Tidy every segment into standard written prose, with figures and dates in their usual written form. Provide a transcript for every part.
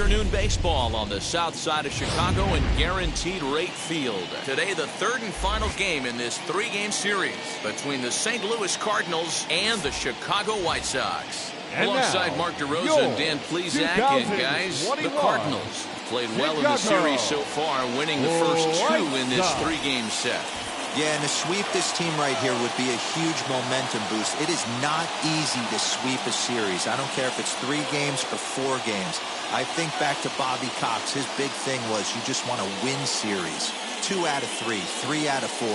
afternoon baseball on the south side of Chicago in Guaranteed Rate Field. Today, the third and final game in this three-game series between the St. Louis Cardinals and the Chicago White Sox. And alongside now, Mark DeRosa and Dan Plesac, and guys, the Cardinals played well in the series so far, winning the first two in this three-game set. Yeah, and to sweep this team right here would be a huge momentum boost. It is not easy to sweep a series. I don't care if it's 3 games or 4 games. I think back to Bobby Cox. His big thing was you just want to win series. 2 out of 3, 3 out of 4.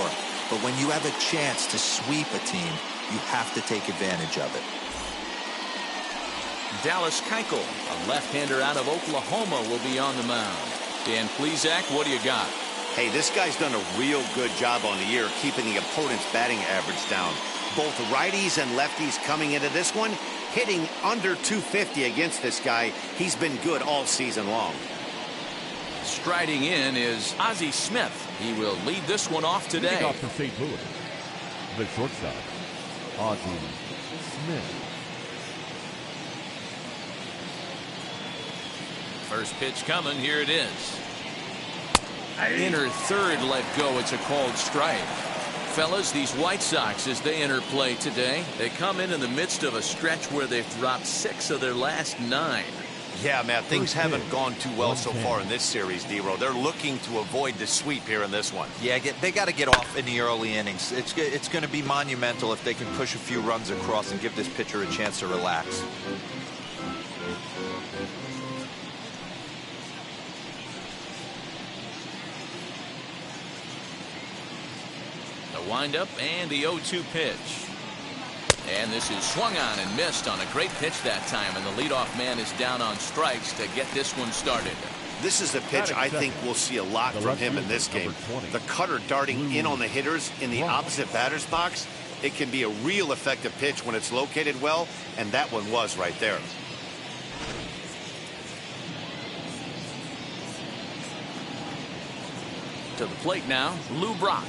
But when you have a chance to sweep a team, you have to take advantage of it. Dallas Keuchel, a left-hander out of Oklahoma, will be on the mound. Dan Plesac, what do you got? Hey, this guy's done a real good job on the year keeping the opponent's batting average down. Both righties and lefties coming into this one, hitting under 250 against this guy. He's been good all season long. Striding in is Ozzie Smith. He will lead this one off today. Leading off for St. Louis, the shortstop, Ozzie Smith. First pitch coming. Here it is. Inner third let go. It's a called strike. Fellas, these White Sox, as they enter play today, they come in the midst of a stretch where they've dropped 6 of their last 9. Yeah, Matt, things haven't gone too well so far in this series, D-Row. They're looking to avoid the sweep here in this one. Yeah, they got to get off in the early innings. It's going to be monumental if they can push a few runs across and give this pitcher a chance to relax. Windup and the 0-2 pitch. And this is swung on and missed on a great pitch that time, and the leadoff man is down on strikes to get this one started. This is a pitch I think we'll see a lot from him in this game. The cutter darting in on the hitters in the opposite batter's box. It can be a real effective pitch when it's located well, and that one was right there. To the plate now, Lou Brock.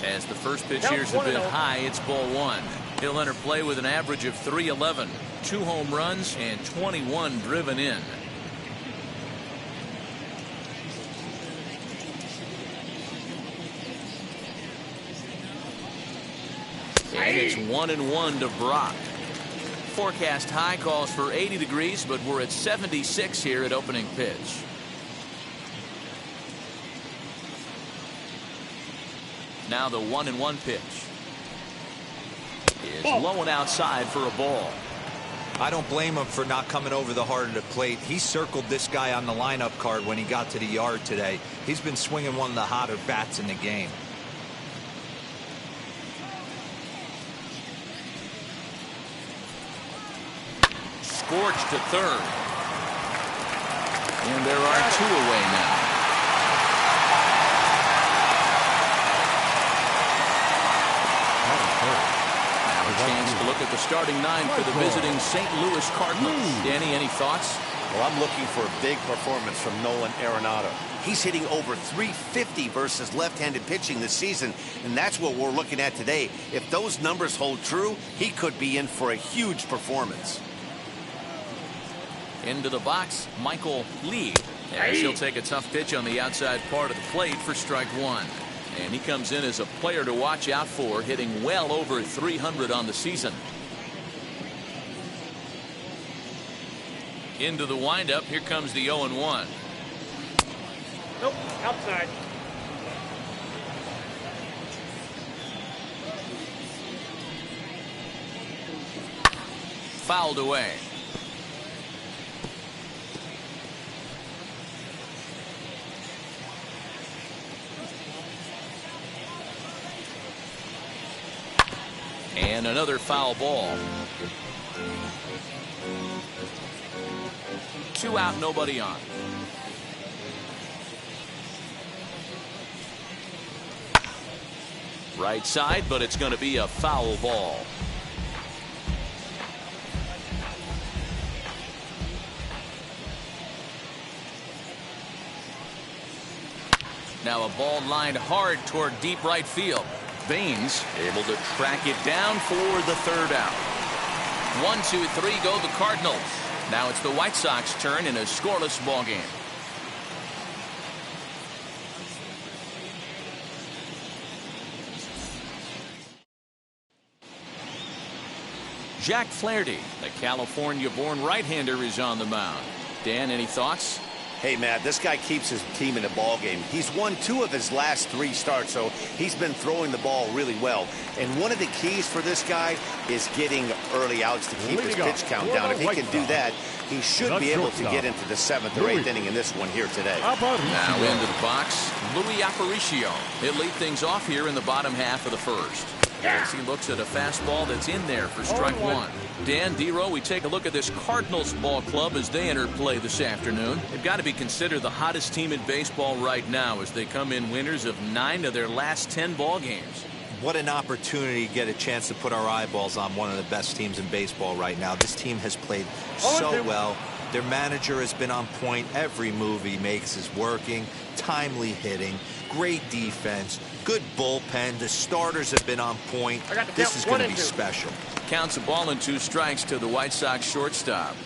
As the first pitch here's a bit high, it's ball 1. He'll enter play with an average of .311, 2 home runs, and 21 driven in. And it's 1-1 to Brock. Forecast high calls for 80 degrees, but we're at 76 here at opening pitch. Now the 1-1 pitch is low and outside for a ball. I don't blame him for not coming over the heart of the plate. He circled this guy on the lineup card when he got to the yard today. He's been swinging one of the hotter bats in the game. Scorched to third. And there are 2 away now. Chance to look at the starting 9 for the visiting St. Louis Cardinals. Danny, any thoughts? Well, I'm looking for a big performance from Nolan Arenado. He's hitting over .350 versus left-handed pitching this season, and that's what we're looking at today. If those numbers hold true, he could be in for a huge performance. Into the box, Michael Lee. As he'll take a tough pitch on the outside part of the plate for strike 1. And he comes in as a player to watch out for, hitting well over 300 on the season. Into the windup. Here comes the 0-1. Nope, outside. Fouled away. And another foul ball. 2 out, nobody on. Right side, but it's going to be a foul ball. Now a ball lined hard toward deep right field. Baines able to track it down for the 3rd out. 1, 2, 3 go the Cardinals. Now it's the White Sox turn in a scoreless ball game. Jack Flaherty, the California-born right-hander, is on the mound. Dan, any thoughts? Hey, Matt, this guy keeps his team in a ball game. He's won 2 of his last 3 starts, so he's been throwing the ball really well. And one of the keys for this guy is getting early outs to keep his pitch count down. If he can do that, he should be able to get into the 7th or 8th inning in this one here today. Now into the box, Louis Aparicio. He'll lead things off here in the bottom half of the first. As he looks at a fastball that's in there for strike 1. Dan, D-Row, we take a look at this Cardinals ball club as they enter play this afternoon. They've got to be considered the hottest team in baseball right now as they come in winners of 9 of their last 10 ball games. What an opportunity to get a chance to put our eyeballs on one of the best teams in baseball right now. This team has played so well. Their manager has been on point. Every move he makes is working. Timely hitting. Great defense. Good bullpen. The starters have been on point. This is going to be special. Counts a ball and 2 strikes to the White Sox shortstop.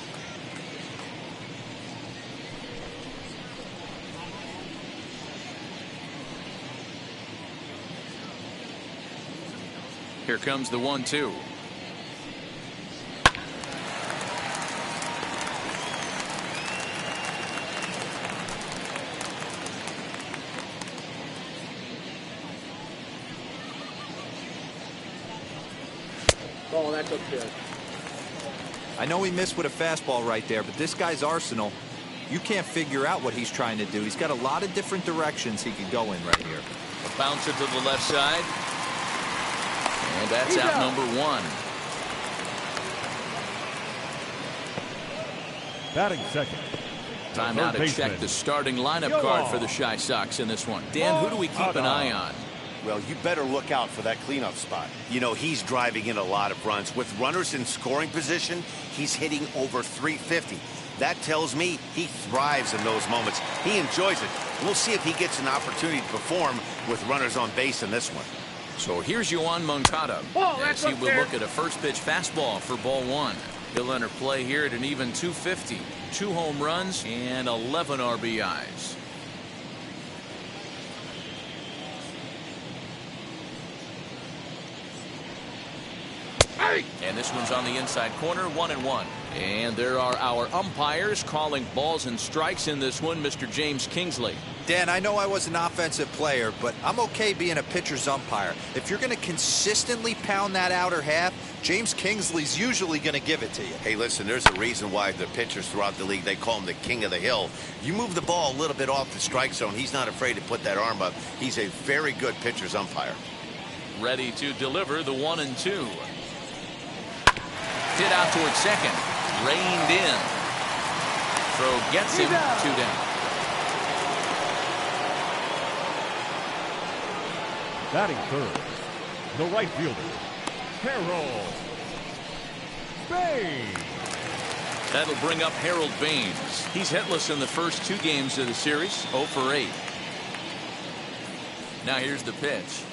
Here comes the 1-2. Oh, that looks good. I know he missed with a fastball right there, but this guy's arsenal, you can't figure out what he's trying to do. He's got a lot of different directions he could go in right here. A bouncer to the left side. And that's out number 1. Batting second. Time now to check the starting lineup card for the Chi Sox in this one. Dan, who do we keep an eye on? Well, you better look out for that cleanup spot. You know, he's driving in a lot of runs. With runners in scoring position, he's hitting over 350. That tells me he thrives in those moments. He enjoys it. We'll see if he gets an opportunity to perform with runners on base in this one. So here's Yoan Moncada as he will look at a first pitch fastball for ball 1. He'll enter play here at an even 250. 2 home runs and 11 RBIs. And this one's on the inside corner, 1-1. And there are our umpires calling balls and strikes in this one, Mr. James Kingsley. Dan, I know I was an offensive player, but I'm okay being a pitcher's umpire. If you're going to consistently pound that outer half, James Kingsley's usually going to give it to you. Hey, listen, there's a reason why the pitchers throughout the league, they call him the king of the hill. You move the ball a little bit off the strike zone, he's not afraid to put that arm up. He's a very good pitcher's umpire. Ready to deliver the 1-2. Hit out towards second. Reined in. Throw gets him 2 down. Batting third, the right fielder, Harold Baines. That'll bring up Harold Baines. He's hitless in the first 2 games of the series, 0 for 8. Now here's the pitch.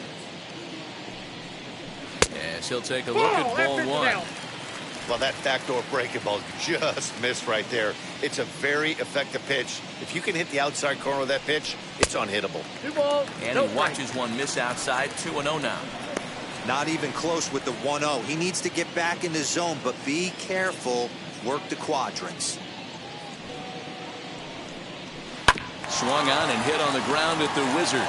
Yes, he'll take a look at ball 1. Well, that backdoor breaking ball just missed right there. It's a very effective pitch. If you can hit the outside corner of that pitch, it's unhittable. And he watches one miss outside, 2-0 now. Not even close with the 1-0. He needs to get back in the zone, but be careful. Work the quadrants. Swung on and hit on the ground at the Wizard.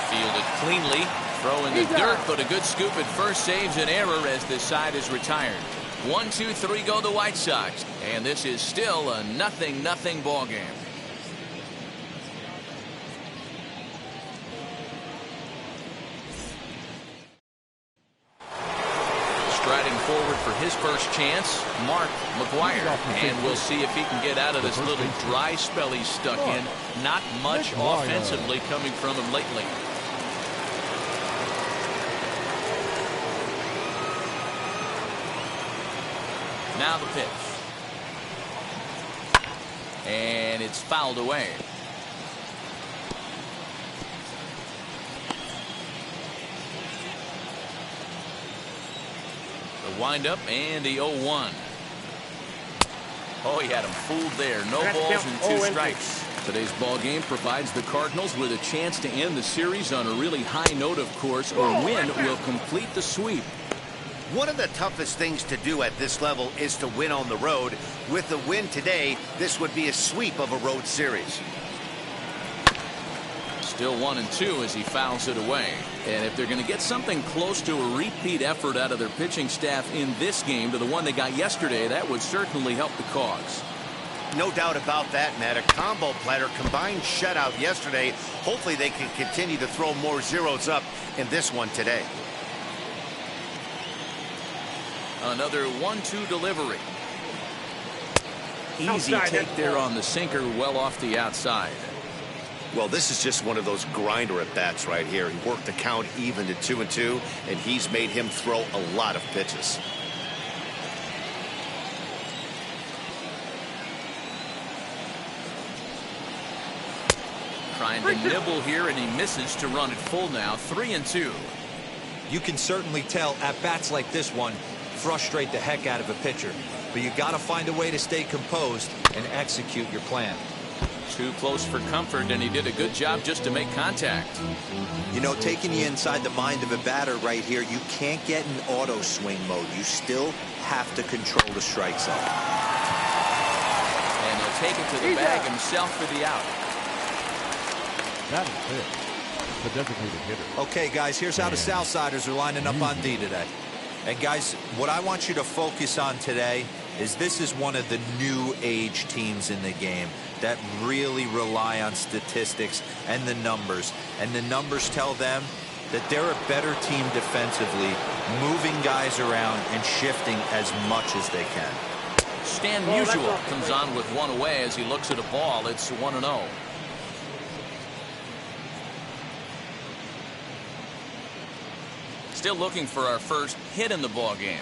Fielded cleanly. Throw in the dirt, but a good scoop at first saves an error as this side is retired. 1, 2, 3 go the White Sox. And this is still a 0-0 ball game. Striding forward for his first chance, Mark McGuire. And we'll see if he can get out of this little dry spell he's stuck in. Not much offensively coming from him lately. Now the pitch. And it's fouled away. The windup and the 0-1. Oh, he had him fooled there. No balls and 2 strikes. Today's ball game provides the Cardinals with a chance to end the series on a really high note, of course. A win will complete the sweep. One of the toughest things to do at this level is to win on the road. With the win today, this would be a sweep of a road series. Still 1-2 as he fouls it away. And if they're going to get something close to a repeat effort out of their pitching staff in this game to the one they got yesterday, that would certainly help the cause. No doubt about that, Matt. A combo platter, combined shutout yesterday. Hopefully they can continue to throw more zeros up in this one today. Another 1-2 delivery. Easy take there on the sinker, well off the outside. Well, this is just one of those grinder at bats right here. He worked the count even to 2-2, and he's made him throw a lot of pitches. Trying to nibble here, and he misses to run it full now. 3-2. You can certainly tell at bats like this one frustrate the heck out of a pitcher, but you got to find a way to stay composed and execute your plan. Too close for comfort, and he did a good job just to make contact. You know, taking you inside the mind of a batter right here, you can't get in auto swing mode. You still have to control the strike zone. And he'll take it to the bag himself for the out. That is it. The designated hitter. Okay, guys, here's how the Southsiders are lining up on D today. And guys, what I want you to focus on today is this is one of the new age teams in the game that really rely on statistics and the numbers. And the numbers tell them that they're a better team defensively, moving guys around and shifting as much as they can. Stan Musial comes on with one away as he looks at a ball. It's 1-0. Still looking for our first hit in the ball game.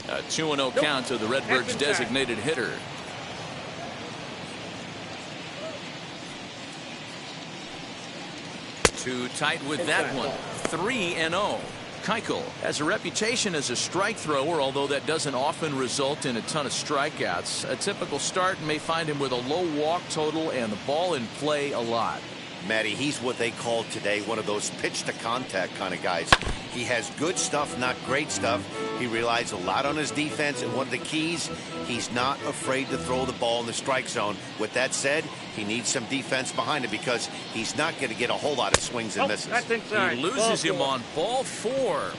A 2-0 count to the Redbirds' designated hitter. Too tight with that one. 3-0. Keuchel has a reputation as a strike thrower, although that doesn't often result in a ton of strikeouts. A typical start may find him with a low walk total and the ball in play a lot. Matty, he's what they call today one of those pitch to contact kind of guys. He has good stuff, not great stuff. He relies a lot on his defense, and one of the keys, he's not afraid to throw the ball in the strike zone. With that said, he needs some defense behind him because he's not going to get a whole lot of swings and misses. He loses him on ball 4.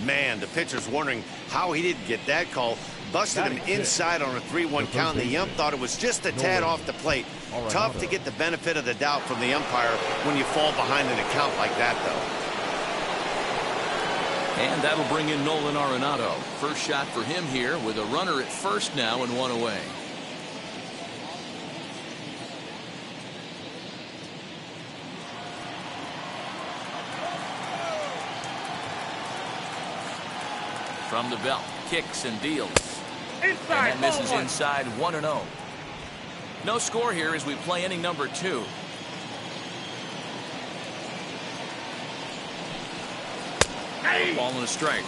Man, the pitcher's wondering how he didn't get that call. Busted him inside on a 3-1 count, and the ump thought it was just a tad off the plate. Tough to get the benefit of the doubt from the umpire when you fall behind an account like that, though. And that'll bring in Nolan Arenado. First shot for him here with a runner at first now and one away. From the belt, kicks and deals. And that misses inside. 1-0. No score here as we play inning number 2. Ball and a strike.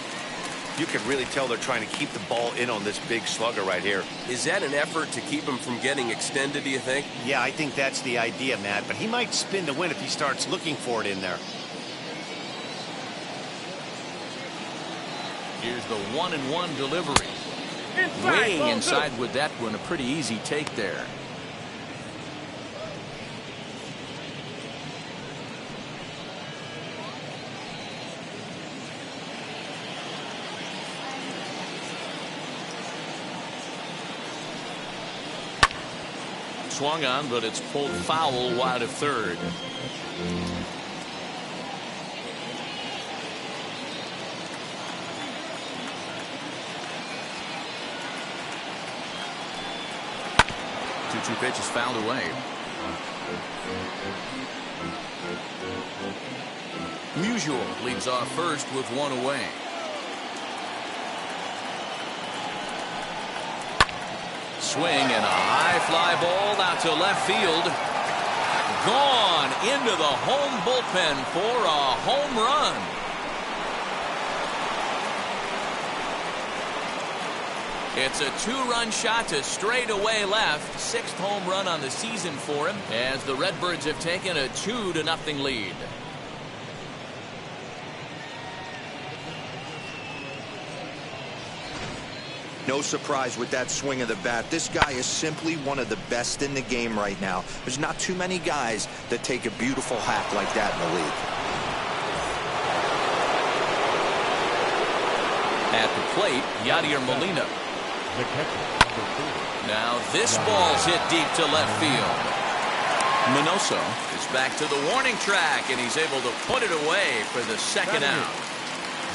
You can really tell they're trying to keep the ball in on this big slugger right here. Is that an effort to keep him from getting extended, do you think? Yeah, I think that's the idea, Matt. But he might spin to win if he starts looking for it in there. Here's the 1-1 delivery. Way inside with that one. A pretty easy take there. Swung on, but it's pulled foul wide of third. Two pitches fouled away. Musial leads off first with one away. Swing and a high fly ball out to left field. Gone into the home bullpen for a home run. It's a 2-run shot to straightaway left. 6th home run on the season for him as the Redbirds have taken a 2-0 lead. No surprise with that swing of the bat. This guy is simply one of the best in the game right now. There's not too many guys that take a beautiful hack like that in the league. At the plate, Yadier Molina. Now this ball's hit deep to left field. Minoso is back to the warning track, and he's able to put it away for the second out.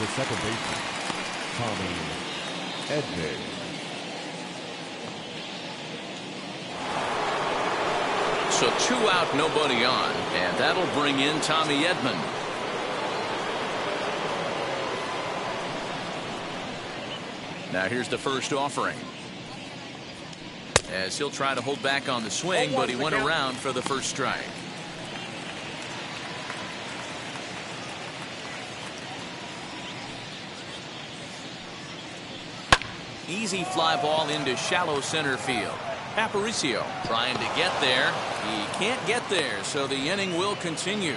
The second baseman, Tommy Edman. So 2 out, nobody on, and that'll bring in Tommy Edman. Now here's the first offering. As he'll try to hold back on the swing, but he went around for the first strike. Easy fly ball into shallow center field. Aparicio trying to get there. He can't get there, so the inning will continue.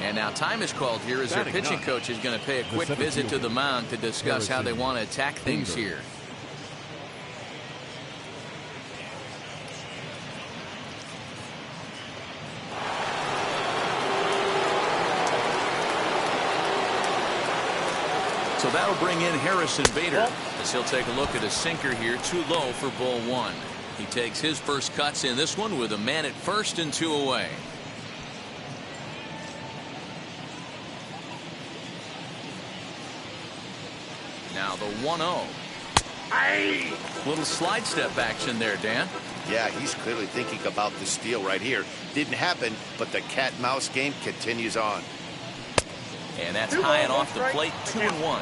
And now time is called here as their pitching coach is going to pay a quick visit to the mound to discuss how they want to attack things here. So that'll bring in Harrison Bader as he'll take a look at a sinker here, too low for ball 1. He takes his first cuts in this one with a man at first and 2 away. Now the 1-0. Little slide step action there, Dan. Yeah, he's clearly thinking about the steal right here. Didn't happen, but the cat-mouse game continues on. And that's high and off the plate, 2-1.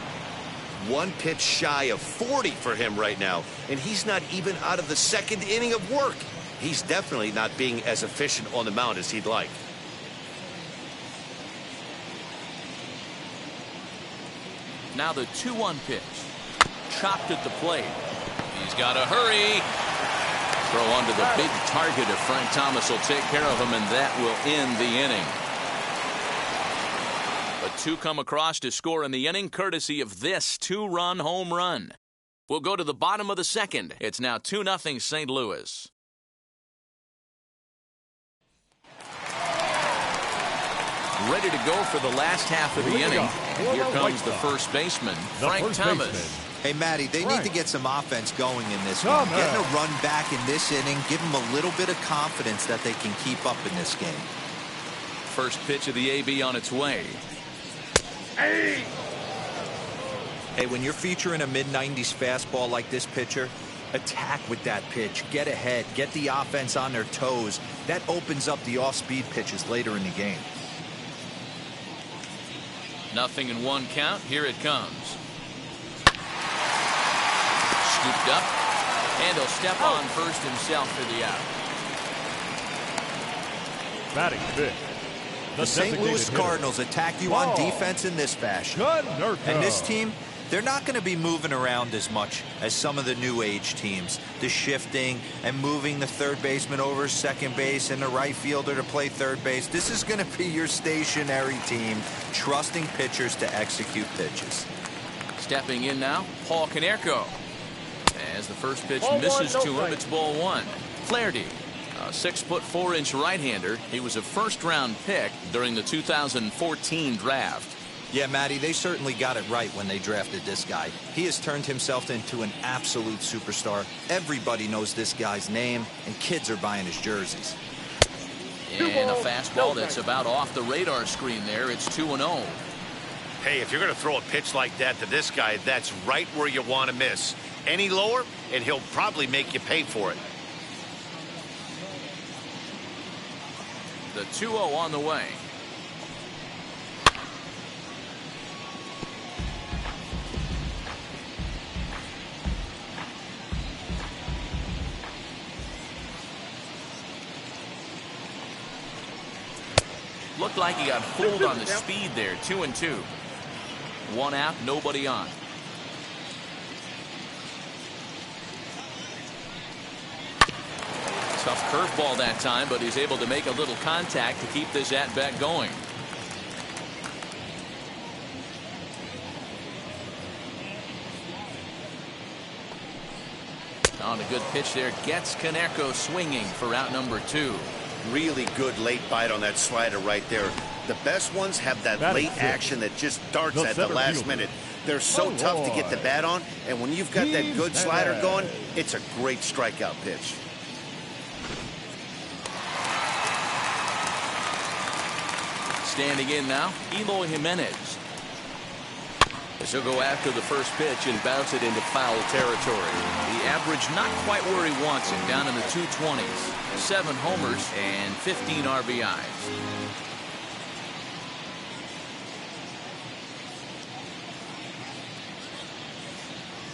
1 pitch shy of 40 for him right now, and he's not even out of the second inning of work. He's definitely not being as efficient on the mound as he'd like. Now the 2-1 pitch. Chopped at the plate. He's got to hurry. Throw under the big target of Frank Thomas will take care of him, and that will end the inning. But 2 come across to score in the inning, courtesy of this 2-run home run. We'll go to the bottom of the second. It's now 2-0 St. Louis. Ready to go for the last half of the inning. And here comes the first baseman, Frank Thomas. Hey, Matty, they need to get some offense going in this game. Getting a run back in this inning, give them a little bit of confidence that they can keep up in this game. First pitch of the AB on its way. Hey, when you're featuring a mid-90s fastball like this pitcher, attack with that pitch. Get ahead. Get the offense on their toes. That opens up the off-speed pitches later in the game. 0-1 count. Here it comes. Scooped up, and he'll step on first himself for the out. Batting fifth. The St. Louis Cardinals attack you on defense in this fashion. And this team, they're not going to be moving around as much as some of the new age teams. The shifting and moving the third baseman over second base and the right fielder to play third base. This is going to be your stationary team, trusting pitchers to execute pitches. Stepping in now, Paul Konerko. As the first pitch misses to him, it's ball 1. Flaherty. A 6'4" right-hander. He was a first-round pick during the 2014 draft. Yeah, Matty, they certainly got it right when they drafted this guy. He has turned himself into an absolute superstar. Everybody knows this guy's name, and kids are buying his jerseys. And a fastball that's about off the radar screen there. It's 2-0. Hey, if you're going to throw a pitch like that to this guy, that's right where you want to miss. Any lower, and he'll probably make you pay for it. The 2-0 on the way. Looked like he got fooled on the speed there. 2-2. 1 out, nobody on. Tough curveball that time, but he's able to make a little contact to keep this at-bat going. On a good pitch there, gets Kaneko swinging for out number 2. Really good late bite on that slider right there. The best ones have that late action that just darts at the last minute. They're so tough to get the bat on, and when you've got that good slider going, it's a great strikeout pitch. Standing in now, Eloy Jimenez. As he'll go after the first pitch and bounce it into foul territory. The average not quite where he wants it, down in the 220s. 7 homers and 15 RBIs.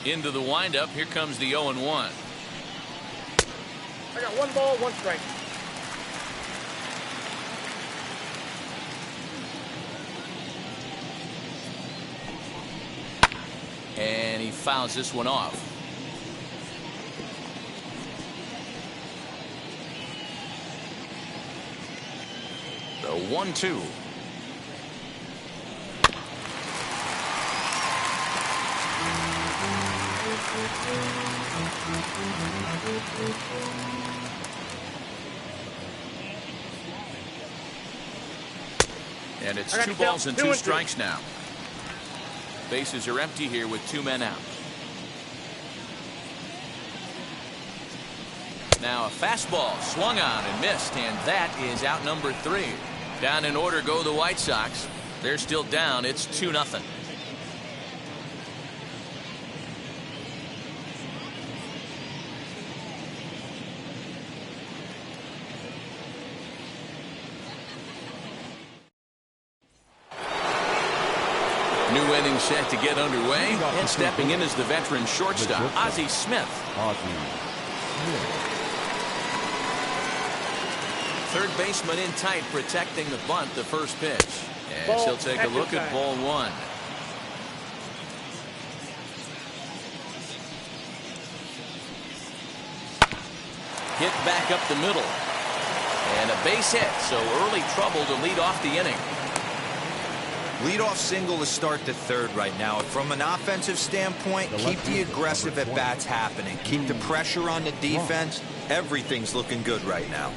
Into the windup, here comes the 0-1. I got 1 ball, 1 strike. And he fouls this one off. The 1-2. And it's 2 balls and 2 strikes now. Bases are empty here with 2 men out. Now a fastball swung on and missed, and that is out number 3. Down in order go the White Sox. They're still down. It's 2-0. New inning set to get underway, and stepping in is the veteran shortstop, Ozzie Smith. Third baseman in tight, protecting the bunt, the first pitch. As he'll take a look at ball 1. Hit back up the middle. And a base hit, so early trouble to lead off the inning. Leadoff single to start the third right now. From an offensive standpoint, keep the aggressive at-bats happening. Keep the pressure on the defense. Everything's looking good right now.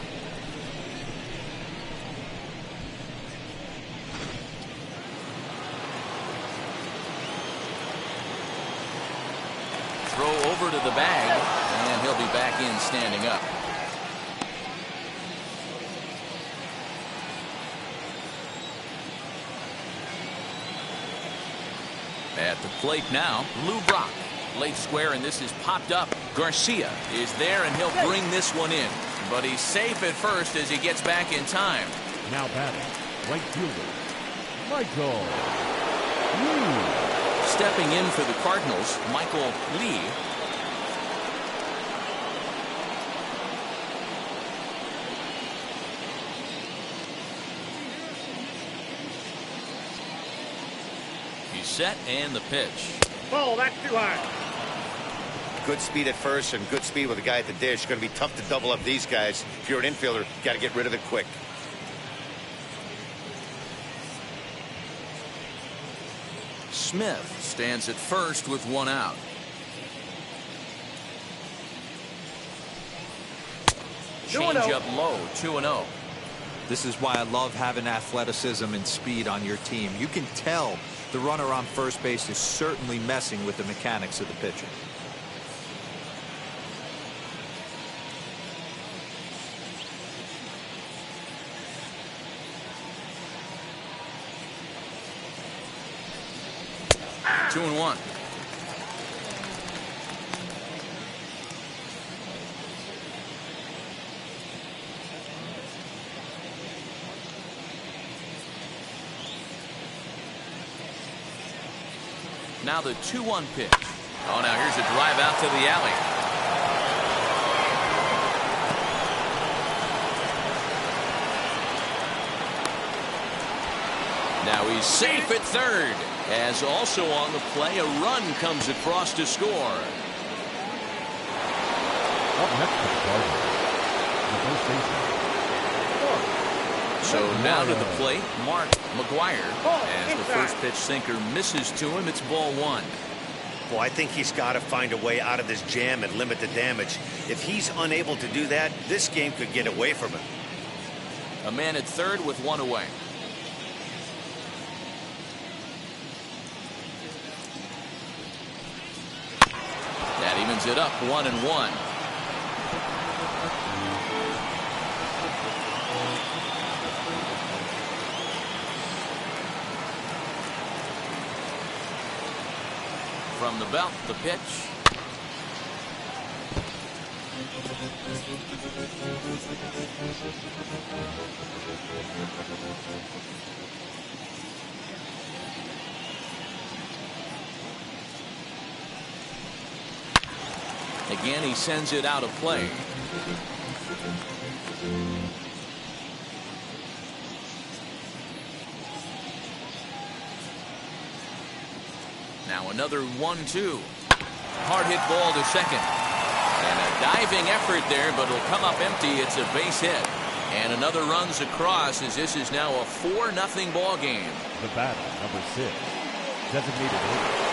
Throw over to the bag, and he'll be back in standing up. At the plate now, Lou Brock. Late square, and this is popped up. Garcia is there, and he'll bring this one in. But he's safe at first as he gets back in time. Now batting, right fielder, Michael Lee. Stepping in for the Cardinals, Michael Lee. Set and the pitch. Ball, that's too high. Good speed at first and good speed with a guy at the dish. Going to be tough to double up these guys. If you're an infielder, got to get rid of it quick. Smith stands at first with 1 out. Change up low, 2-0. This is why I love having athleticism and speed on your team. You can tell the runner on first base is certainly messing with the mechanics of the pitcher. Two and 1. Now the 2-1 pitch. Oh, now here's a drive out to the alley. Now he's safe at third. As also on the play, a run comes across to score. Up next for the Cardinals, So now to the plate, Mark McGuire. As the first pitch sinker misses to him, it's ball one. Well, I think he's got to find a way out of this jam and limit the damage. If he's unable to do that, this game could get away from him. A man at third with one away. That evens it up, 1-1. From the belt, the pitch. Again, he sends it out of play. Now another 1-2. Hard hit ball to second. And a diving effort there, but it'll come up empty. It's a base hit. And another runs across as this is now a 4-0 ball game. The batter, number 6, designated hitter.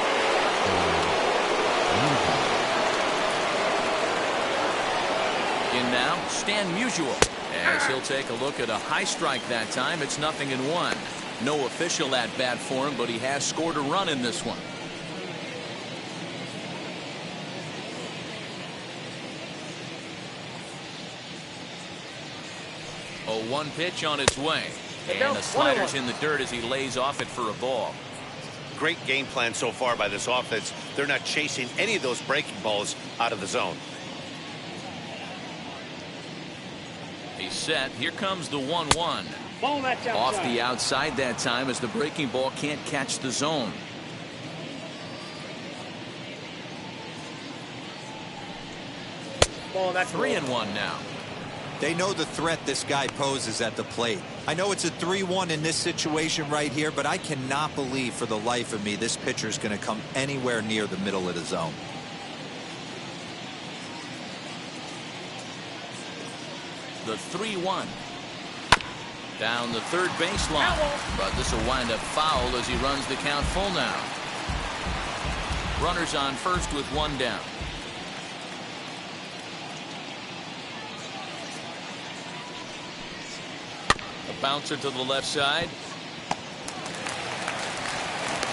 In now, Stan Musial. As he'll take a look at a high strike that time, it's 0-1. No official at bat for him, but he has scored a run in this one. A 1 pitch on its way. And the slider's in the dirt as he lays off it for a ball. Great game plan so far by this offense. They're not chasing any of those breaking balls out of the zone. He's set. Here comes the 1-1. Off the outside that time as the breaking ball can't catch the zone. Ball, 3-1 now. They know the threat this guy poses at the plate. I know it's a 3-1 in this situation right here, but I cannot believe for the life of me this pitcher is going to come anywhere near the middle of the zone. The 3-1. Down the third baseline. But this will wind up foul as he runs the count full now. Runners on first with one down. A bouncer to the left side.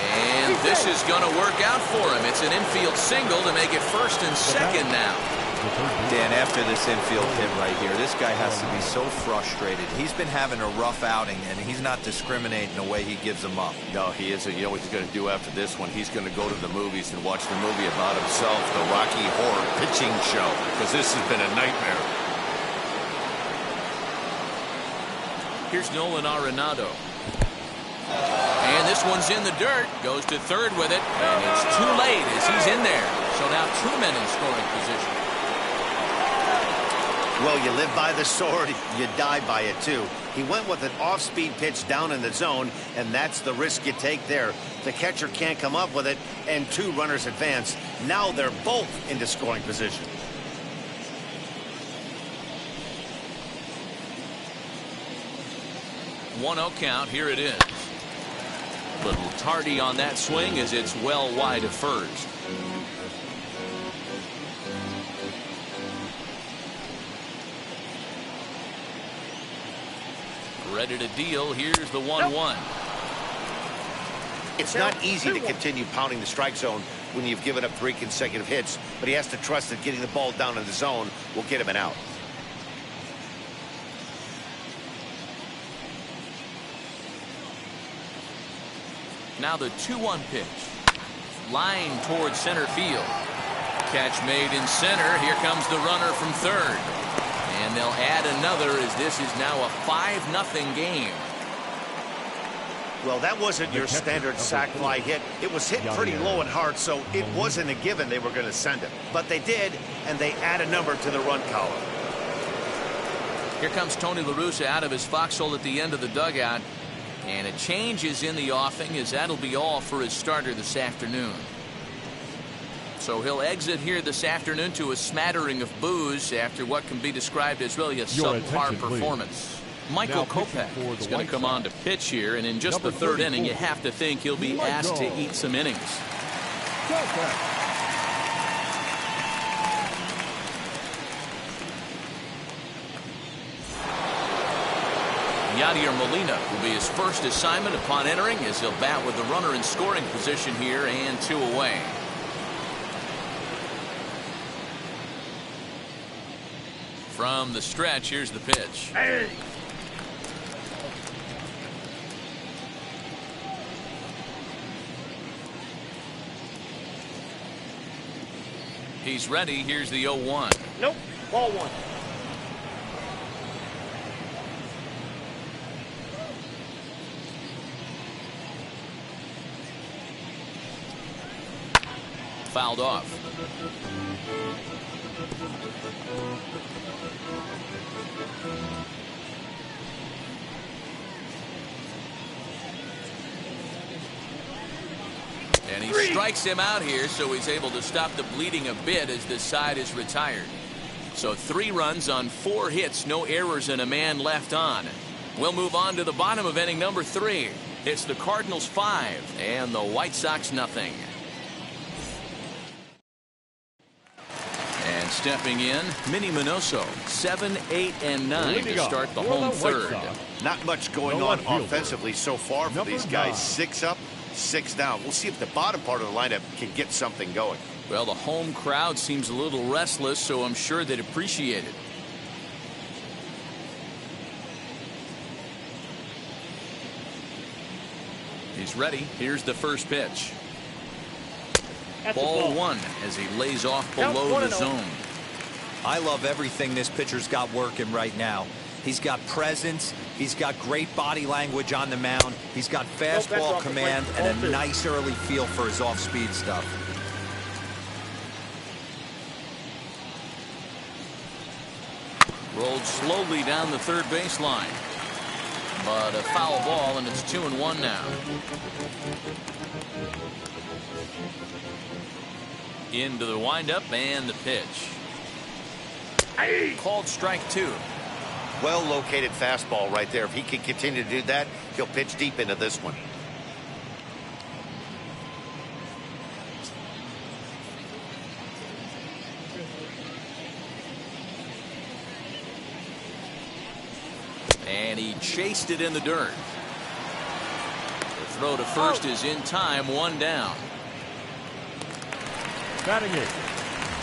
And this is going to work out for him. It's an infield single to make it first and second now. Dan, after this infield hit right here, this guy has to be so frustrated. He's been having a rough outing, and he's not discriminating the way he gives them up. No, he isn't. You know what he's going to do after this one? He's going to go to the movies and watch the movie about himself, the Rocky Horror Pitching Show, because this has been a nightmare. Here's Nolan Arenado. And this one's in the dirt. Goes to third with it. And it's too late as he's in there. So now 2 men in scoring position. Well, you live by the sword, you die by it too. He went with an off-speed pitch down in the zone, and that's the risk you take there. The catcher can't come up with it, and 2 runners advance. Now they're both into scoring position. One-0 count. Here it is. Little tardy on that swing as it's well wide of first. Ready to deal. Here's the 1-1. It's not easy to continue pounding the strike zone when you've given up 3 consecutive hits, but he has to trust that getting the ball down in the zone will get him an out. Now the 2-1 pitch. Line towards center field. Catch made in center. Here comes the runner from third. And they'll add another as this is now a 5-0 game. Well, that wasn't your standard sac fly hit. It was hit pretty low and hard, so it wasn't a given they were going to send it. But they did, and they add a number to the run column. Here comes Tony La Russa out of his foxhole at the end of the dugout. And a change is in the offing as that'll be all for his starter this afternoon. So he'll exit here this afternoon to a smattering of boos after what can be described as really a subpar performance. Michael Now pitching Kopech for the is going White to come on to Sox. pitch here, and in just Number the third 34. inning, you have to think he'll be asked to eat some innings. Kopech. Yadier Molina will be his first assignment upon entering, as he'll bat with the runner in scoring position here and 2 away. From the stretch, here's the pitch. Hey. He's ready. Here's the 0-1. Nope. Ball 1. Fouled off. And he strikes him out here, so he's able to stop the bleeding a bit as this side is retired. So 3 runs on 4 hits, no errors, and a man left on. We'll move on to the bottom of inning number 3. It's the Cardinals 5 and the White Sox nothing. And stepping in, Minnie Minoso, 7, 8, and 9 to start the home third. Not much going No on outfielder. offensively so far for Number these guys. 9. 6 up, 6 down. We'll see if the bottom part of the lineup can get something going. Well, the home crowd seems a little restless, so I'm sure they'd appreciate it. He's ready. Here's the first pitch. That's a Ball ball. 1 as he lays off Count below 1 the and 0. zone. I love everything this pitcher's got working right now. He's got presence. He's got great body language on the mound. He's got that's fastball off the command plate. and Ball a 2. nice early feel for his off-speed stuff. Rolled slowly down the third baseline. But a foul ball, and it's 2-1 now. Into the windup and the pitch. Called strike 2. Well located fastball right there. If he can continue to do that, he'll pitch deep into this one. And he chased it in the dirt. The throw to first is in time, 1 down. Batting it.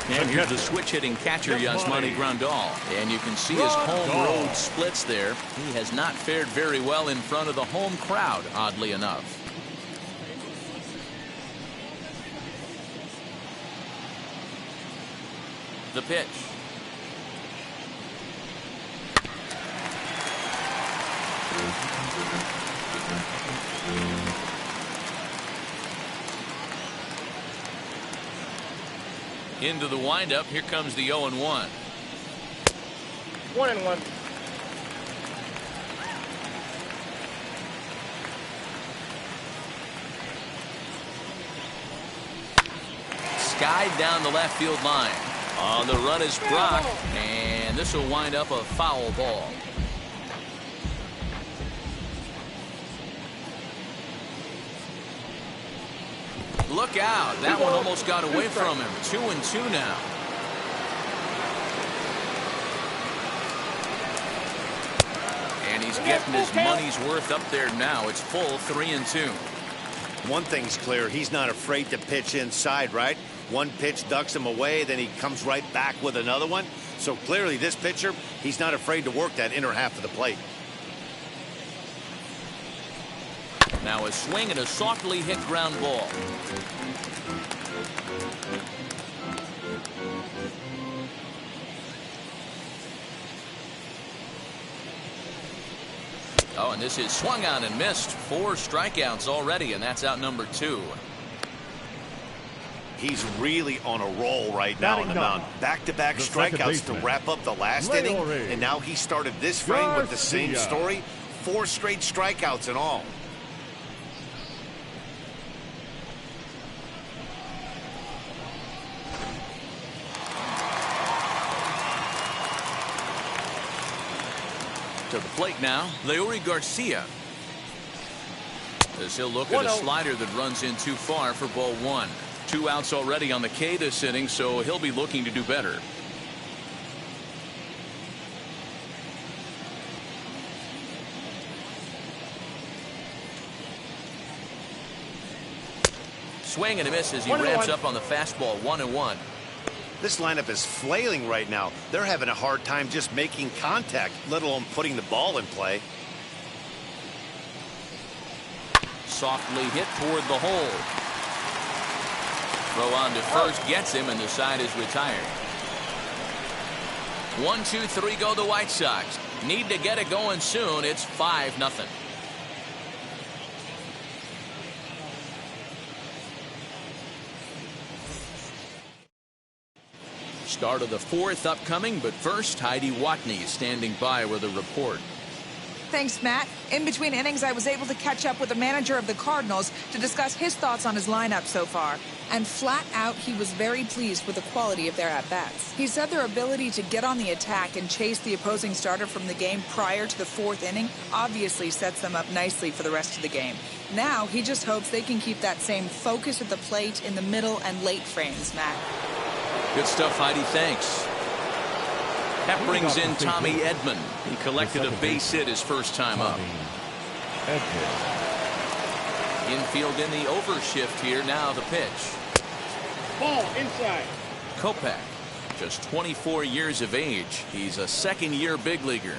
And here's the switch-hitting catcher, Yasmani Grandal. And you can see his home Grandal. road splits there. He has not fared very well in front of the home crowd, oddly enough. The pitch. Into the windup. Here comes the 0-1. 1-1. Skied down the left field line. On the run is Brock, and this will wind up a foul ball. Look out. That one almost got away from him. 2-2 now. And he's getting his money's worth up there now. It's full 3-2. One thing's clear. He's not afraid to pitch inside, right? One pitch ducks him away, then he comes right back with another one. So clearly this pitcher, he's not afraid to work that inner half of the plate. Now a swing and a softly hit ground ball. Oh, and this is swung on and missed. 4 strikeouts already, and that's out number 2. He's really on a roll right now on the mound. Back-to-back The second strikeouts to baseman, wrap up the last Leore. inning. And now he started this frame with the same Garcia. story. 4 straight strikeouts in all. To the plate now, Leury Garcia. As he'll look at a slider that runs in too far for ball one. 2 outs already on the K this inning, so he'll be looking to do better. Swing and a miss as he ramps up on the fastball. 1-1. This lineup is flailing right now. They're having a hard time just making contact, let alone putting the ball in play. Softly hit toward the hole. Throw on to first gets him, and the side is retired. 1-2-3 go the White Sox. Need to get it going soon. It's 5-0. Start of the 4th upcoming, but first, Heidi Watney standing by with a report. Thanks, Matt. In between innings, I was able to catch up with the manager of the Cardinals to discuss his thoughts on his lineup so far. And flat out, he was very pleased with the quality of their at-bats. He said their ability to get on the attack and chase the opposing starter from the game prior to the 4th inning obviously sets them up nicely for the rest of the game. Now, he just hopes they can keep that same focus at the plate in the middle and late frames, Matt. Good stuff, Heidi. Thanks. That brings in Tommy Edman. He collected a base hit his first time up. Infield in the overshift here. Now the pitch. Ball inside. Kopech, just 24 years of age. He's a second-year big leaguer.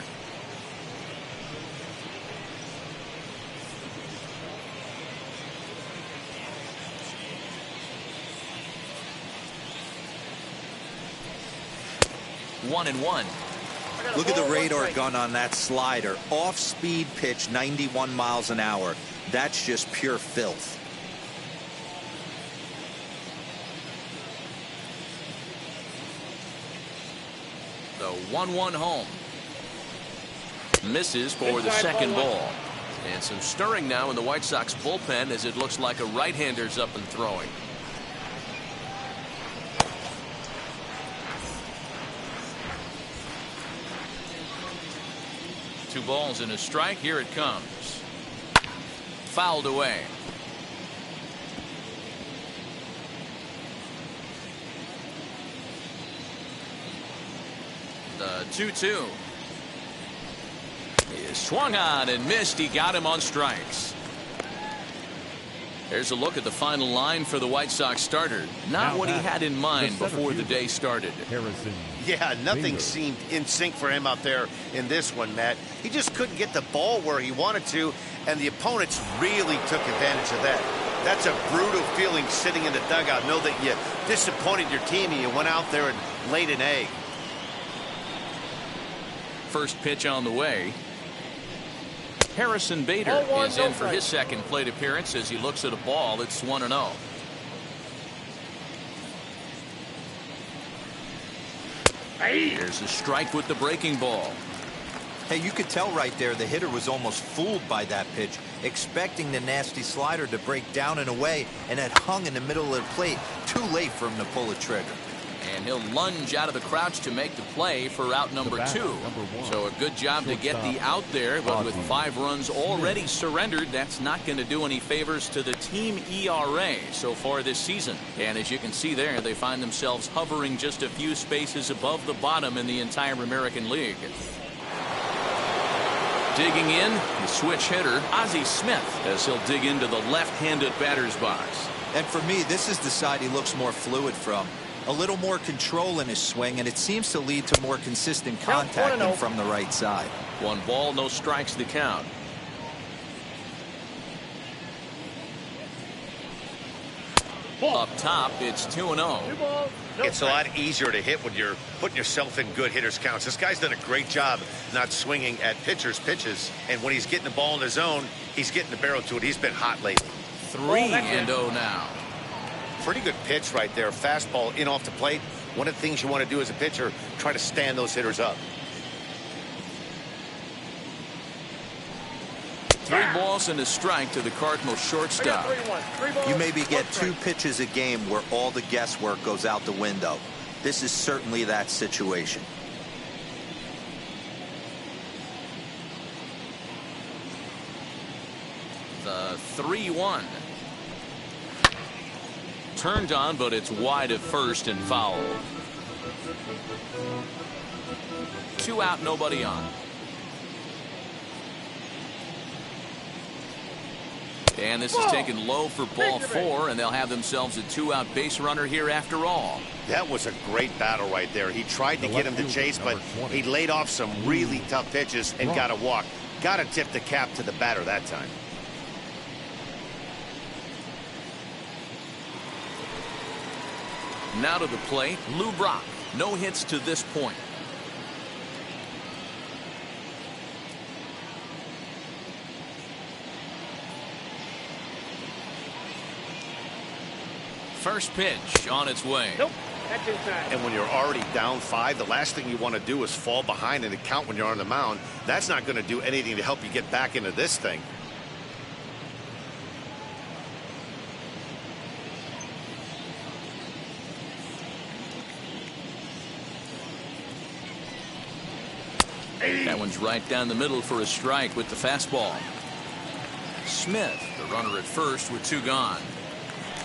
One and one. Look at the radar gun on that slider. Off-speed pitch, 91 miles an hour. That's just pure filth. The 1-1 home. Misses for the second ball. And some stirring now in the White Sox bullpen as it looks like a right-hander's up and throwing. Two balls and a strike. Here it comes. Fouled away. The 2-2. He is swung on and missed. He got him on strikes. There's a look at the final line for the White Sox starter. Not what he had in mind before the day started. Harrison. Yeah, nothing seemed in sync for him out there in this one, Matt. He just couldn't get the ball where he wanted to, and the opponents really took advantage of that. That's a brutal feeling sitting in the dugout. Know that you disappointed your team and you went out there and laid an egg. First pitch on the way. Harrison Bader is in for his second plate appearance as he looks at a ball. It's 1-0. There's a strike with the breaking ball. Hey, you could tell right there the hitter was almost fooled by that pitch, expecting the nasty slider to break down and away, and it hung in the middle of the plate. Too late for him to pull a trigger. And he'll lunge out of the crouch to make the play for out number 2. So a good job to get the out there, but with 5 runs already surrendered, that's not going to do any favors to the team ERA so far this season. And as you can see there, they find themselves hovering just a few spaces above the bottom in the entire American League. Digging in, the switch hitter, Ozzie Smith, as he'll dig into the left-handed batter's box. And for me, this is the side he looks more fluid from. A little more control in his swing, and it seems to lead to more consistent contacting from the right side. 1 ball, no strikes the count. Up top, it's 2-0. It's a lot easier to hit when you're putting yourself in good hitters' counts. This guy's done a great job not swinging at pitchers' pitches, and when he's getting the ball in his zone, he's getting the barrel to it. He's been hot lately. 3-0 now. Pretty good pitch right there. Fastball in off the plate. One of the things you want to do as a pitcher, try to stand those hitters up. 3 balls and a strike to the Cardinals shortstop. You maybe get 2 pitches a game where all the guesswork goes out the window. This is certainly that situation. the 3-1. Turned on, but it's wide at first and foul. 2 out, nobody on. And this is taken low for ball 4, and they'll have themselves a 2-out base runner here after all. That was a great battle right there. He tried to get him to chase, but he laid off some really tough pitches and got a walk. Got to tip the cap to the batter that time. Now to the plate, Lou Brock. No hits to this point. First pitch on its way. Nope, that's inside. And when you're already down 5, the last thing you want to do is fall behind in the count when you're on the mound. That's not going to do anything to help you get back into this thing. That one's right down the middle for a strike with the fastball. Smith, the runner at first with 2 gone.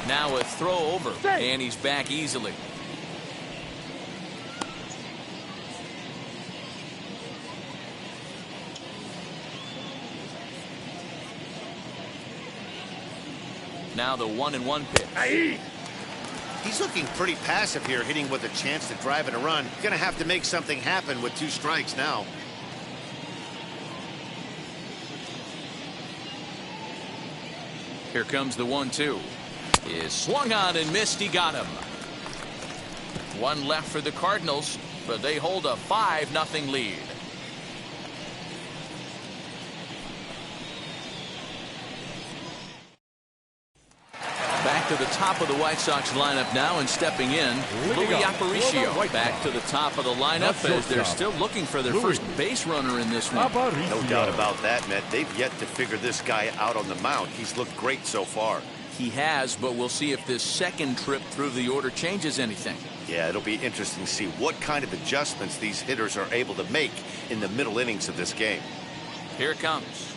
Now a throw over, and he's back easily. Now the 1-1 pitch. He's looking pretty passive here, hitting with a chance to drive in a run. Going to have to make something happen with 2 strikes now. Here comes the 1-2. Is swung on and missed. He got him. 1 left for the Cardinals, but they hold a 5-0 lead. Back to the top of the White Sox lineup now, and stepping in, Luis Aparicio. Back to the top of the lineup as they're still looking for their first base runner in this one. No doubt about that, Matt. They've yet to figure this guy out on the mound. He's looked great so far. He has, but we'll see if this second trip through the order changes anything. Yeah, it'll be interesting to see what kind of adjustments these hitters are able to make in the middle innings of this game. Here it comes.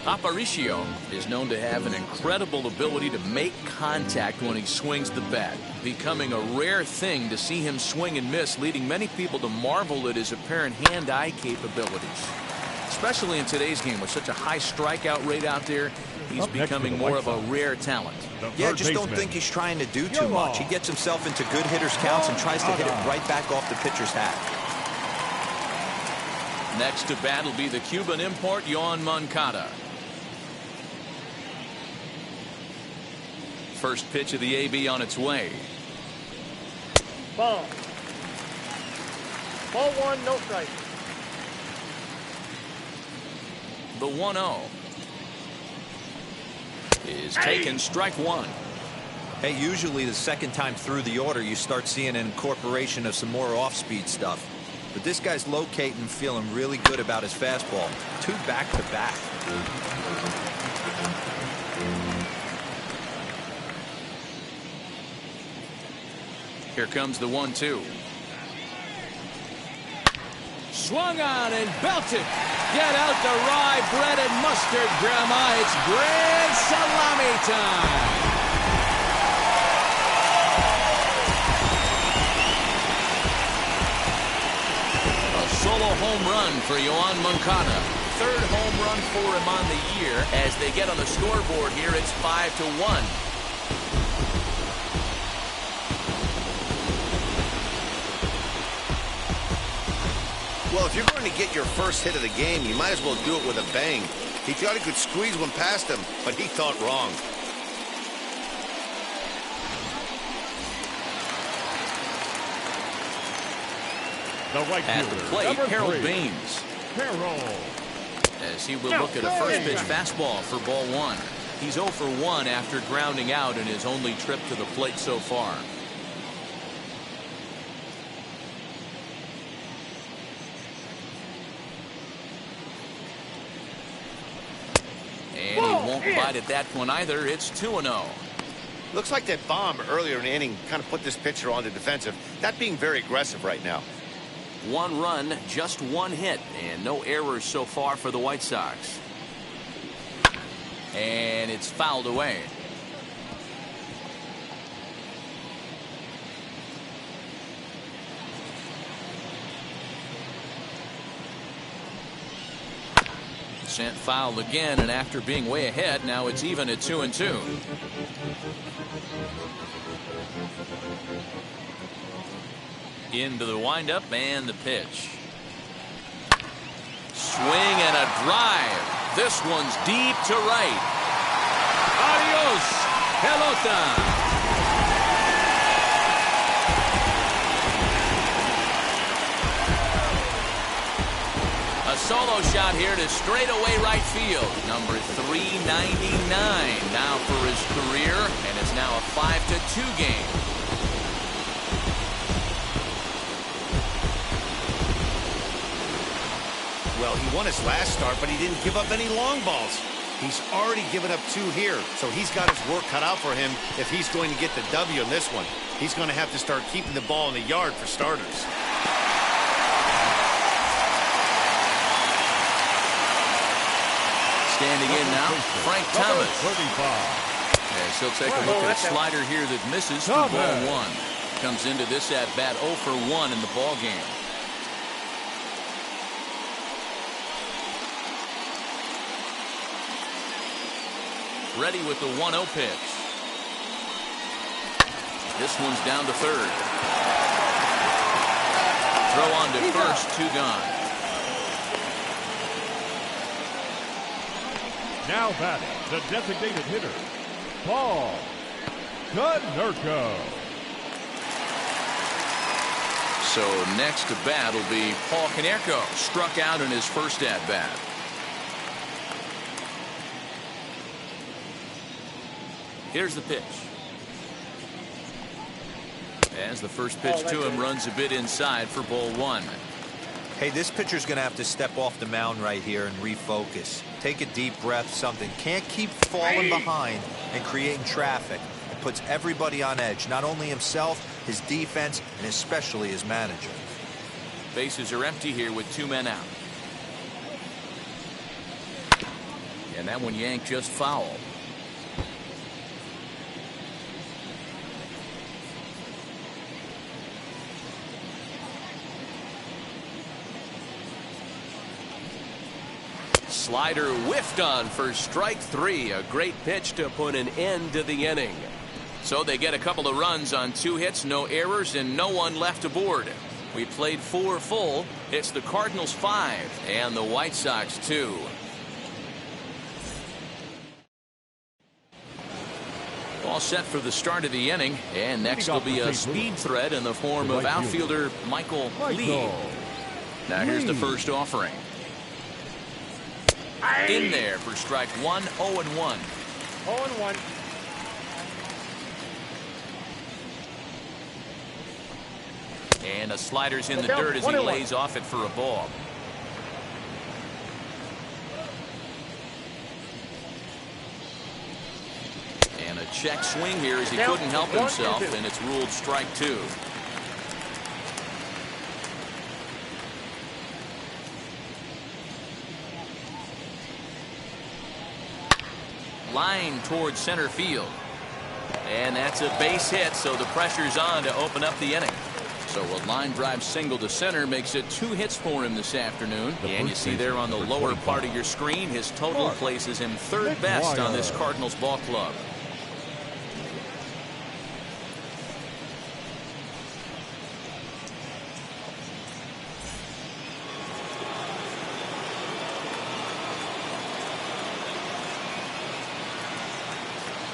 Aparicio is known to have an incredible ability to make contact when he swings the bat, becoming a rare thing to see him swing and miss, leading many people to marvel at his apparent hand-eye capabilities. Especially in today's game with such a high strikeout rate out there, he's becoming more of a rare talent. Yeah, just don't think he's trying to do too much. He gets himself into good hitters' counts and tries to hit it right back off the pitcher's hat. Next to bat will be the Cuban import, Yoan Moncada. First pitch of the AB on its way. Ball. Ball 1, no strike. The 1-0 is taken, strike 1. Hey, usually the second time through the order you start seeing an incorporation of some more off-speed stuff. But this guy's locating, feeling really good about his fastball. 2 back-to-back. Here comes the 1-2. Swung on and belted. Get out the rye bread and mustard, Grandma. It's grand salami time. A solo home run for Yoan Moncada. 3rd home run for him on the year. As they get on the scoreboard here, it's 5-1. Well, if you're going to get your first hit of the game, you might as well do it with a bang. He thought he could squeeze one past him, but he thought wrong. The right At the fielder, plate, number Harold 3, Baines. Harold. As he will look at a first pitch fastball for ball 1. He's 0 for 1 after grounding out in his only trip to the plate so far. And he won't bite at that one either. It's 2-0. Looks like that bomb earlier in the inning kind of put this pitcher on the defensive. Not being very aggressive right now. 1 run, just 1 hit, and no errors so far for the White Sox. And it's fouled away. Sent foul again, and after being way ahead, now it's even at 2-2. Into the windup and the pitch. Swing and a drive. This one's deep to right. Adios, pelota. A solo shot here to straightaway right field. Number 399 now for his career, and it's now a 5-2 game. Well, he won his last start, but he didn't give up any long balls. He's already given up 2 here, so he's got his work cut out for him if he's going to get the W in this one. He's going to have to start keeping the ball in the yard for starters. Standing in now, Frank Thomas. As he'll take a look at a slider here that misses for ball 1. Comes into this at bat 0 for 1 in the ball game. Ready with the 1-0 pitch. This one's down to third. Throw on to first, 2 gone. Now batting, the designated hitter, Paul Konerko. So next to bat will be Paul Konerko. Struck out in his first at bat. Here's the pitch. As the first pitch to him runs a bit inside for ball 1. Hey, this pitcher's going to have to step off the mound right here and refocus. Take a deep breath, something. Can't keep falling behind and creating traffic. It puts everybody on edge, not only himself, his defense, and especially his manager. Bases are empty here with 2 men out. And that one yanked just foul. Slider whiffed on for strike 3. A great pitch to put an end to the inning. So they get a couple of runs on 2 hits, no errors, and no one left aboard. We played 4 full. It's the Cardinals 5 and the White Sox 2. All set for the start of the inning, and next will be a speed threat in the form of outfielder Michael Lee. Now here's the first offering. In there for strike 1, 0-1. 0-1. And a slider's in the dirt as he lays off it for a ball. And a check swing here as he couldn't help himself, and it's ruled strike 2. Line towards center field. And that's a base hit, so the pressure's on to open up the inning. So a line drive single to center makes it 2 hits for him this afternoon. And you see there on the lower part of your screen, his total places him 3rd best on this Cardinals ball club.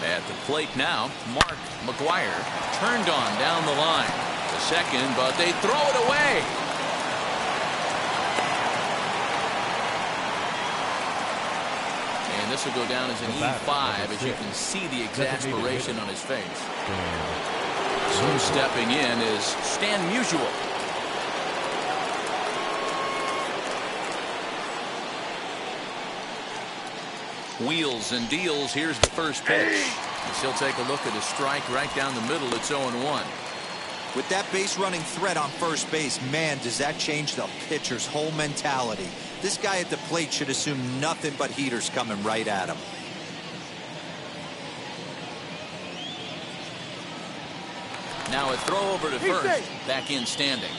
At the plate now, Mark McGuire turned on down the line. The second, but they throw it away. And this will go down as an E5 as you can see the exasperation on his face. So stepping in is Stan Musial. Wheels and deals. Here's the first pitch. As he'll take a look at a strike right down the middle. It's 0-1. With that base running threat on first base, man, does that change the pitcher's whole mentality. This guy at the plate should assume nothing but heaters coming right at him. Now a throw over to first. Back in standing.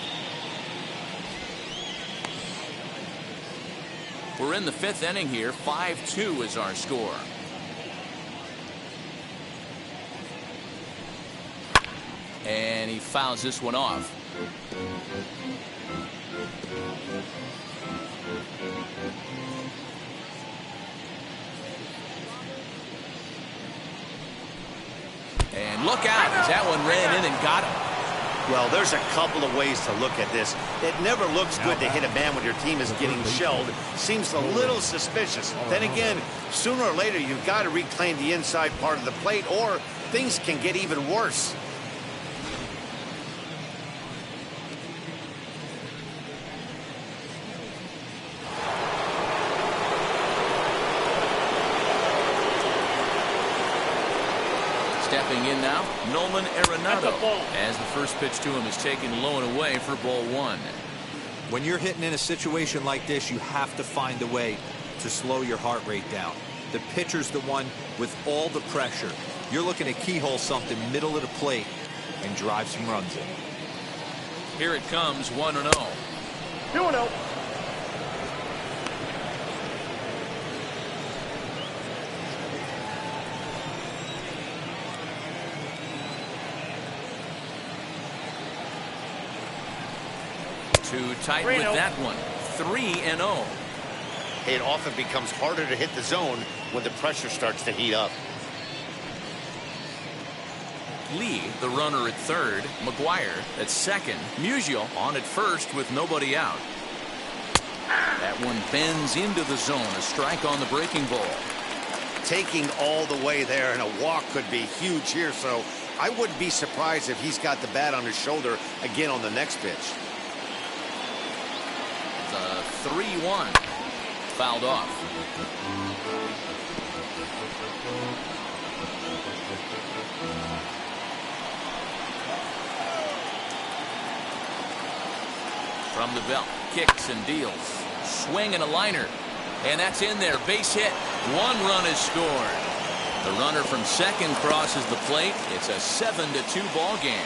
We're in the 5th inning here. 5-2 is our score. And he fouls this one off. And look out, as that one ran in and got him. Well, there's a couple of ways to look at this. It never looks good to hit a man when your team is getting shelled. Seems a little suspicious. Then again, sooner or later, you've got to reclaim the inside part of the plate, or things can get even worse. Stepping in now, Nolan Arenado, as the first pitch to him is taken low and away for ball 1. When you're hitting in a situation like this, you have to find a way to slow your heart rate down. The pitcher's the one with all the pressure. You're looking to keyhole something middle of the plate and drive some runs in. Here it comes, 1-0. 2-0. Too tight with that one. 3-0. It often becomes harder to hit the zone when the pressure starts to heat up. Lee, the runner at third. McGuire at second. Musial on at first with nobody out. That one bends into the zone. A strike on the breaking ball. Taking all the way there, and a walk could be huge here, so I wouldn't be surprised if he's got the bat on his shoulder again on the next pitch. 3-1. Fouled off. From the belt, kicks and deals. Swing and a liner. And that's in there. Base hit. 1 run is scored. The runner from second crosses the plate. It's a 7-2 ball game.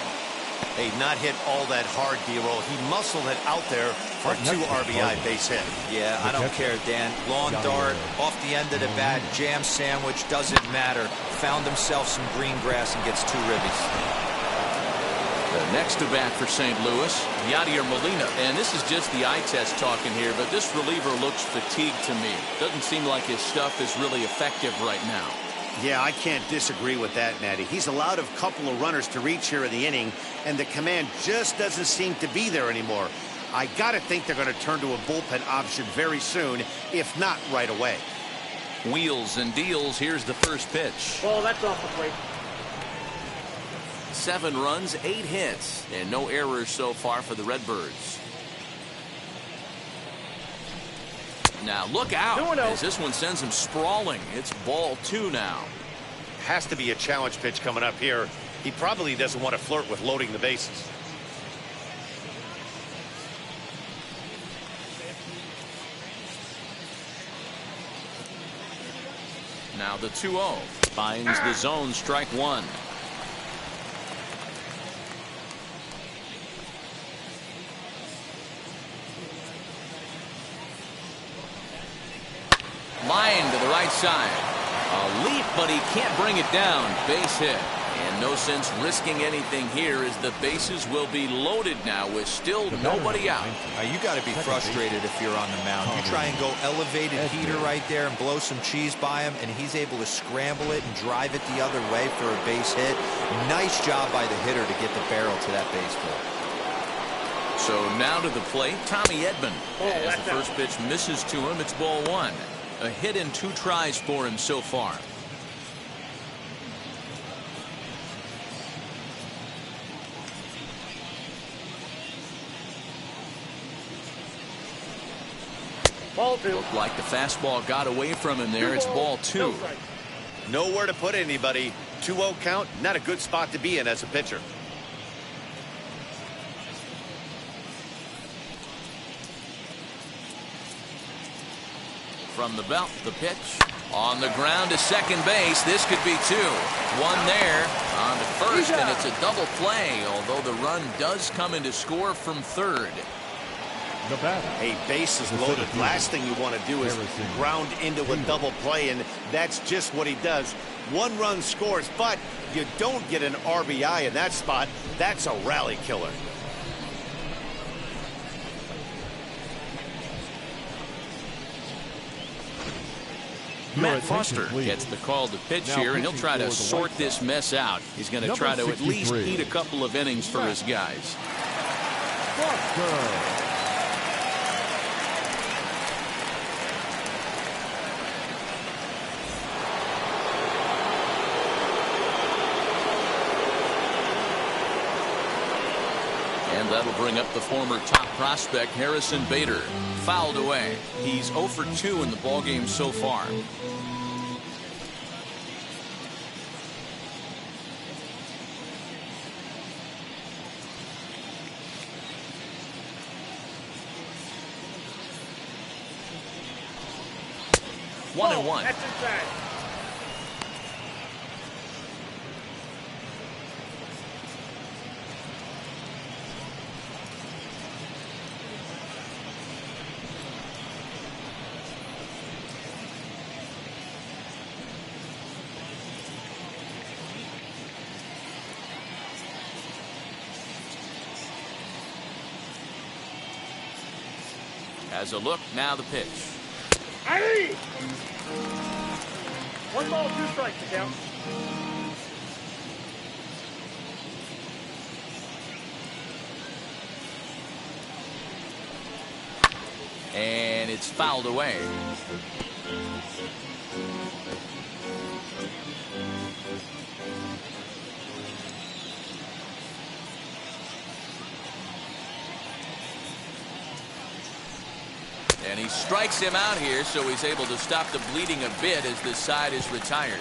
Hey, not hit all that hard, D-roll. He muscled it out there for a 2 RBI base hit. Yeah, I don't care, Dan. Long dart, off the end of the bat, jam sandwich, doesn't matter. Found himself some green grass and gets 2 ribbies. The next to bat for St. Louis, Yadier Molina. And this is just the eye test talking here, but this reliever looks fatigued to me. Doesn't seem like his stuff is really effective right now. Yeah, I can't disagree with that, Natty. He's allowed a couple of runners to reach here in the inning, and the command just doesn't seem to be there anymore. I got to think they're going to turn to a bullpen option very soon, if not right away. Wheels and deals. Here's the first pitch. Well, that's off the plate. 7 runs, 8 hits, and no errors so far for the Redbirds. Now look out, as this one sends him sprawling. It's ball 2 now. Has to be a challenge pitch coming up here. He probably doesn't want to flirt with loading the bases. Now the 2-0 finds the zone, strike 1. Line to the right side. A leap, but he can't bring it down. Base hit. And no sense risking anything here, as the bases will be loaded now with still nobody out. You got to be frustrated if you're on the mound. You try and go elevated heater right there and blow some cheese by him, and he's able to scramble it and drive it the other way for a base hit. Nice job by the hitter to get the barrel to that baseball. So now to the plate, Tommy Edman. As the first pitch misses to him, it's ball 1. A hit in 2 tries for him so far. Ball 2. Looked like the fastball got away from him there. It's ball 2. Nowhere to put anybody. 2-0 count, not a good spot to be in as a pitcher. From the belt, the pitch. On the ground to second base. This could be two. One there on to first, and it's a double play, although the run does come into score from third. A base is loaded. Last thing you want to do is ground into a double play, and that's just what he does. One run scores, but you don't get an RBI in that spot. That's a rally killer. Matt Foster gets the call to pitch here, and he'll try to sort this mess out. He's going to try to at least eat a couple of innings for his guys. And that'll bring up the former top prospect, Harrison Bader. Fouled away. He's 0 for 2 in the ballgame so far. One and one. That's inside. As a look, now the pitch. Aye! 1 ball, 2 strikes to count. And it's fouled away. And he strikes him out here, so he's able to stop the bleeding a bit as this side is retired.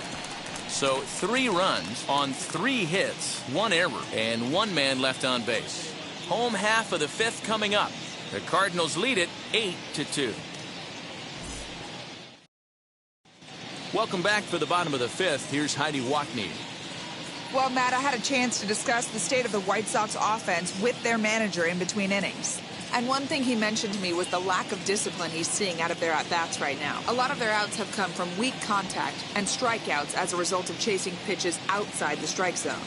So 3 runs on 3 hits, 1 error, and 1 man left on base. Home half of the 5th coming up. The Cardinals lead it 8-2. Welcome back for the bottom of the 5th. Here's Heidi Wackney. Well, Matt, I had a chance to discuss the state of the White Sox offense with their manager in between innings. And one thing he mentioned to me was the lack of discipline he's seeing out of their at-bats right now. A lot of their outs have come from weak contact and strikeouts as a result of chasing pitches outside the strike zone.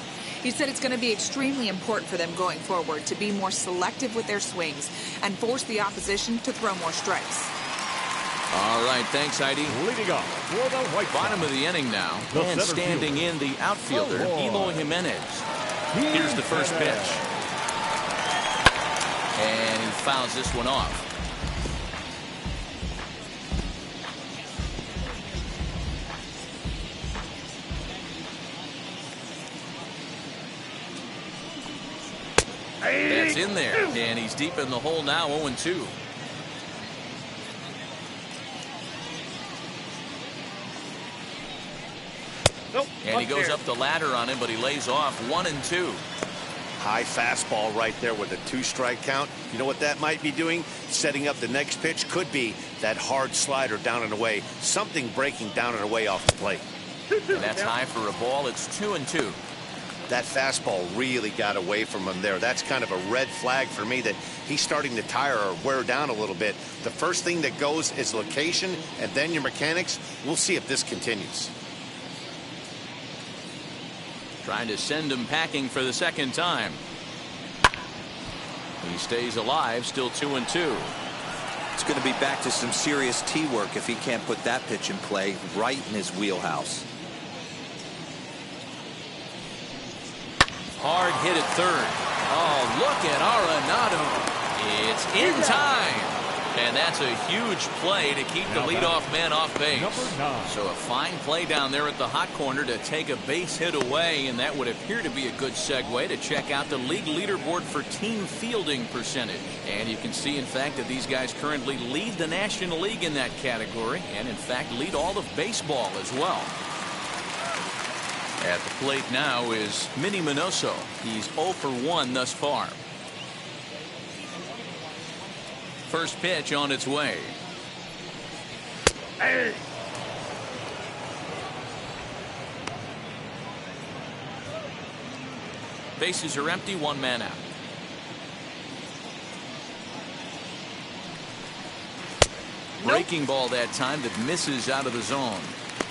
He said it's going to be extremely important for them going forward to be more selective with their swings and force the opposition to throw more strikes. All right, thanks, Heidi. Leading off for the White Sox. Bottom of the inning now. The And center standing fielder. in the outfielder, Eloy Jimenez. Here's the first pitch. And he fouls this one off. That's in there. And he's deep in the hole now, 0-2. Nope. And he goes up the ladder on him, but he lays off 1-2. High fastball right there with a 2-strike count. You know what that might be doing? Setting up the next pitch. Could be that hard slider down and away. Something breaking down and away off the plate. And that's high for a ball. It's 2-2. That fastball really got away from him there. That's kind of a red flag for me that he's starting to tire or wear down a little bit. The first thing that goes is location and then your mechanics. We'll see if this continues. Trying to send him packing for the second time. He stays alive, still 2-2. It's going to be back to some serious tee work if he can't put that pitch in play right in his wheelhouse. Hard hit at third. Oh, look at Arenado. It's in time. And that's a huge play to keep the leadoff man off base. So a fine play down there at the hot corner to take a base hit away, and that would appear to be a good segue to check out the league leaderboard for team fielding percentage. And you can see, in fact, that these guys currently lead the National League in that category, and in fact lead all of baseball as well. At the plate now is Minnie Minoso. He's 0 for 1 thus far. First pitch on its way. Hey. Bases are empty, one man out. Breaking ball that time that misses out of the zone.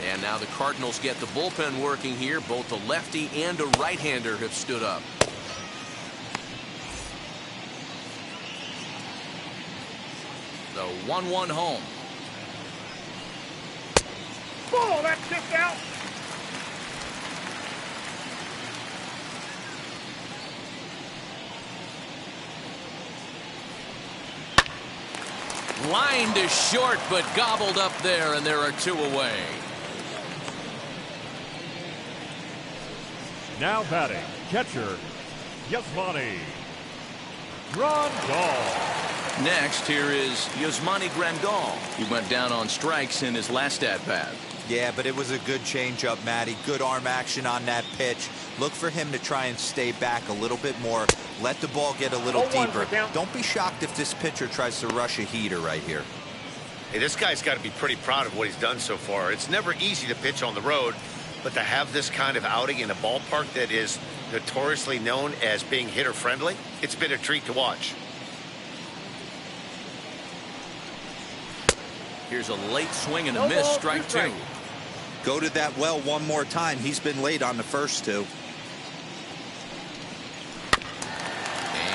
And now the Cardinals get the bullpen working here. Both a lefty and a right-hander have stood up. The 1-1 home. Ball, that's just out. Line to short, but gobbled up there, and there are two away. Now batting, catcher, Yasmani Grandal. Next, here is Yasmani Grandal. He went down on strikes in his last at-bat. Yeah, but it was a good changeup, Matty. Good arm action on that pitch. Look for him to try and stay back a little bit more. Let the ball get a little deeper. Don't be shocked if this pitcher tries to rush a heater right here. Hey, this guy's got to be pretty proud of what he's done so far. It's never easy to pitch on the road, but to have this kind of outing in a ballpark that is notoriously known as being hitter-friendly, it's been a treat to watch. Here's a late swing and a miss, strike two. Go to that well one more time. He's been late on the first two.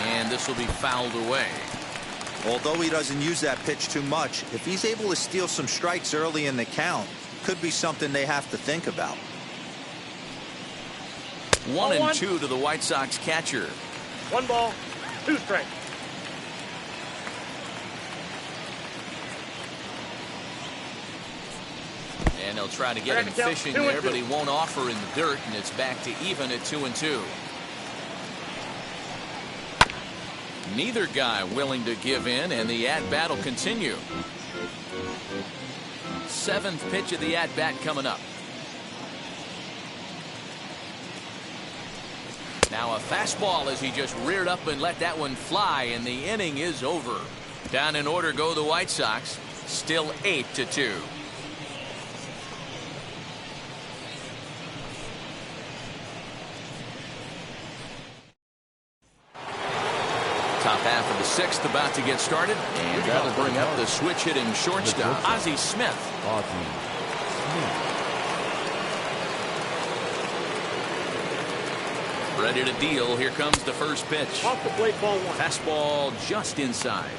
And this will be fouled away. Although he doesn't use that pitch too much, if he's able to steal some strikes early in the count, could be something they have to think about. 1-2 to the White Sox catcher. 1 ball, 2 strikes. And they'll try to get him fishing there, but he won't offer in the dirt, and it's back to even at 2-2. Neither guy willing to give in, and the at-bat will continue. 7th pitch of the at-bat coming up. Now a fastball as he just reared up and let that one fly, and the inning is over. Down in order go the White Sox, still 8-2. Top half of the 6th about to get started, and that'll bring up the switch-hitting shortstop, Ozzie Smith. Ozzie Smith. Ready to deal. Here comes the first pitch. Off the plate, ball 1. Fastball just inside.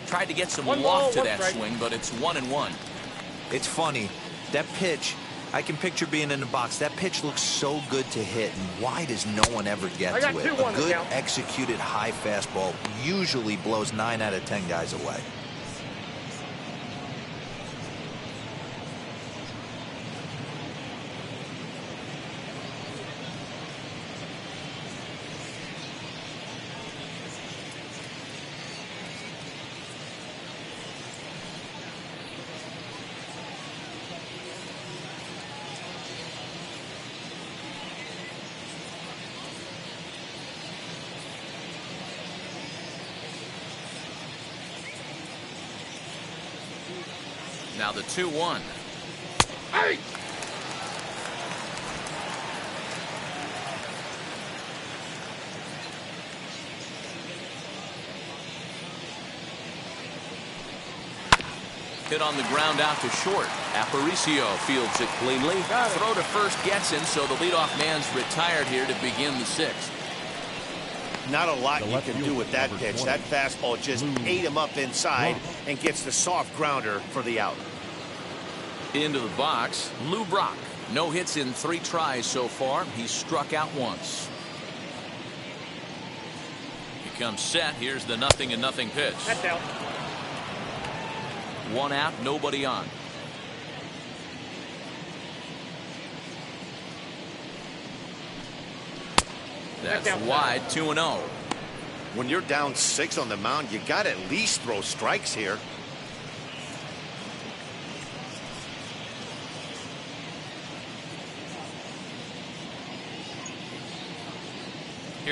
Tried to get some loft to that swing, but it's 1-1. It's funny. That pitch, I can picture being in the box. That pitch looks so good to hit, and why does no one ever get to it? A good executed high fastball usually blows 9 out of 10 guys away. Now the 2-1. Hey! Hit on the ground out to short. Aparicio fields it cleanly. Throw to first gets him, so the leadoff man's retired here to begin the 6th. Not a lot you can do with that pitch. That fastball just ate him up inside and gets the soft grounder for the out. Into the box, Lou Brock. No hits in 3 tries so far. He's struck out once. He comes set. Here's the 0-0 pitch. That's out. 1 out, nobody on. That's wide, 2-0. When you're down 6 on the mound, you got to at least throw strikes here.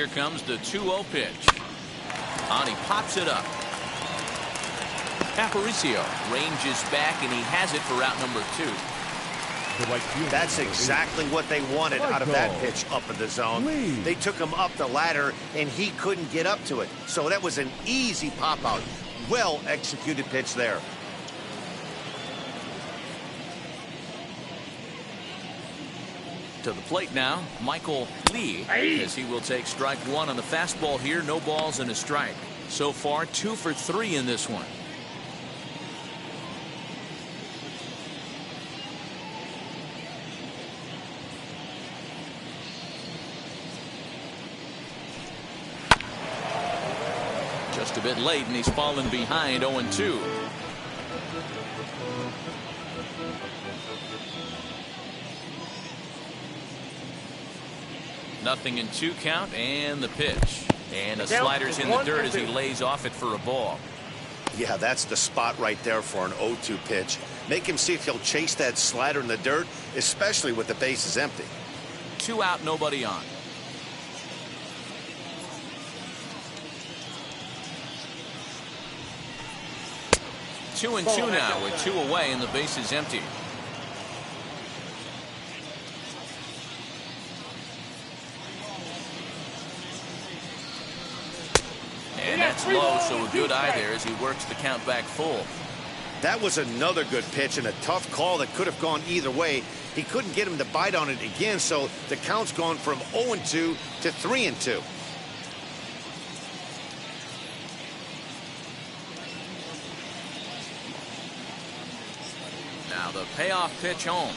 Here comes the 2-0 pitch. On he pops it up. Aparicio ranges back, and he has it for out number 2. That's exactly what they wanted out of that pitch up in the zone. They took him up the ladder, and he couldn't get up to it. So that was an easy pop-out. Well-executed pitch there. To the plate now, Michael Lee, as he will take strike 1 on the fastball here. No balls and a strike. So far, 2 for 3 in this one. Just a bit late, and he's fallen behind 0-2. Nothing in 2 count, and the pitch. And the slider's in the dirt as he lays off it for a ball. Yeah, that's the spot right there for an 0-2 pitch. Make him see if he'll chase that slider in the dirt, especially with the bases empty. 2 out, nobody on. Two and 2 now with 2 away and the base is empty. And that's low, so a good eye there as he works the count back full. That was another good pitch and a tough call that could have gone either way. He couldn't get him to bite on it again, so the count's gone from 0-2 to 3-2. Now the payoff pitch home.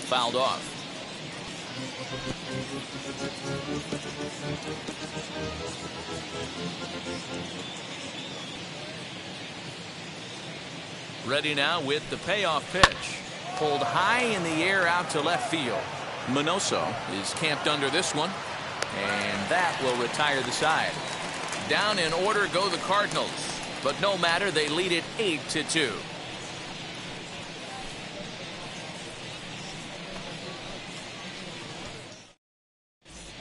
Fouled off. Ready now with the payoff pitch. Pulled high in the air out to left field. Minoso is camped under this one, and that will retire the side. Down in order go the Cardinals, but no matter, they lead it 8-2.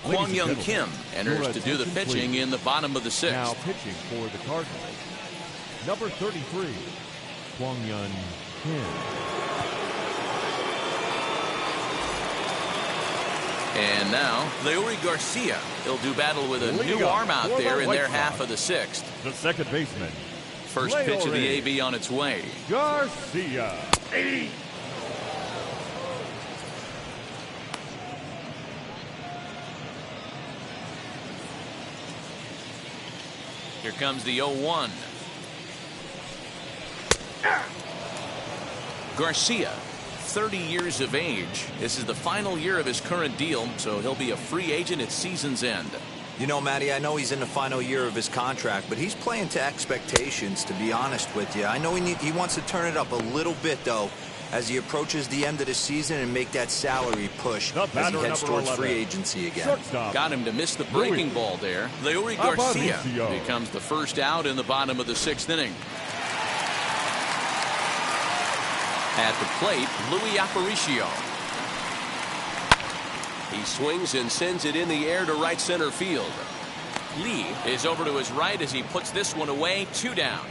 Kwang Young Kim enters to do the pitching in the bottom of the 6th. Now pitching for the Cardinals, number 33, Kwang Young Kim. And now, Leury Garcia. He'll do battle with a new arm out there in their half of the 6th. The second baseman. First pitch of the AB on its way. Garcia. Here comes the 0-1. Garcia, 30 years of age. This is the final year of his current deal, so he'll be a free agent at season's end. You know, Matty, I know he's in the final year of his contract, but he's playing to expectations, to be honest with you. I know he wants to turn it up a little bit, though, as he approaches the end of the season and make that salary push as he heads towards free agency again. Shortstop. Got him to miss the breaking ball there. Leury Garcia becomes the first out in the bottom of the 6th inning. At the plate, Louis Aparicio. He swings and sends it in the air to right center field. Lee is over to his right as he puts this one away. 2 down.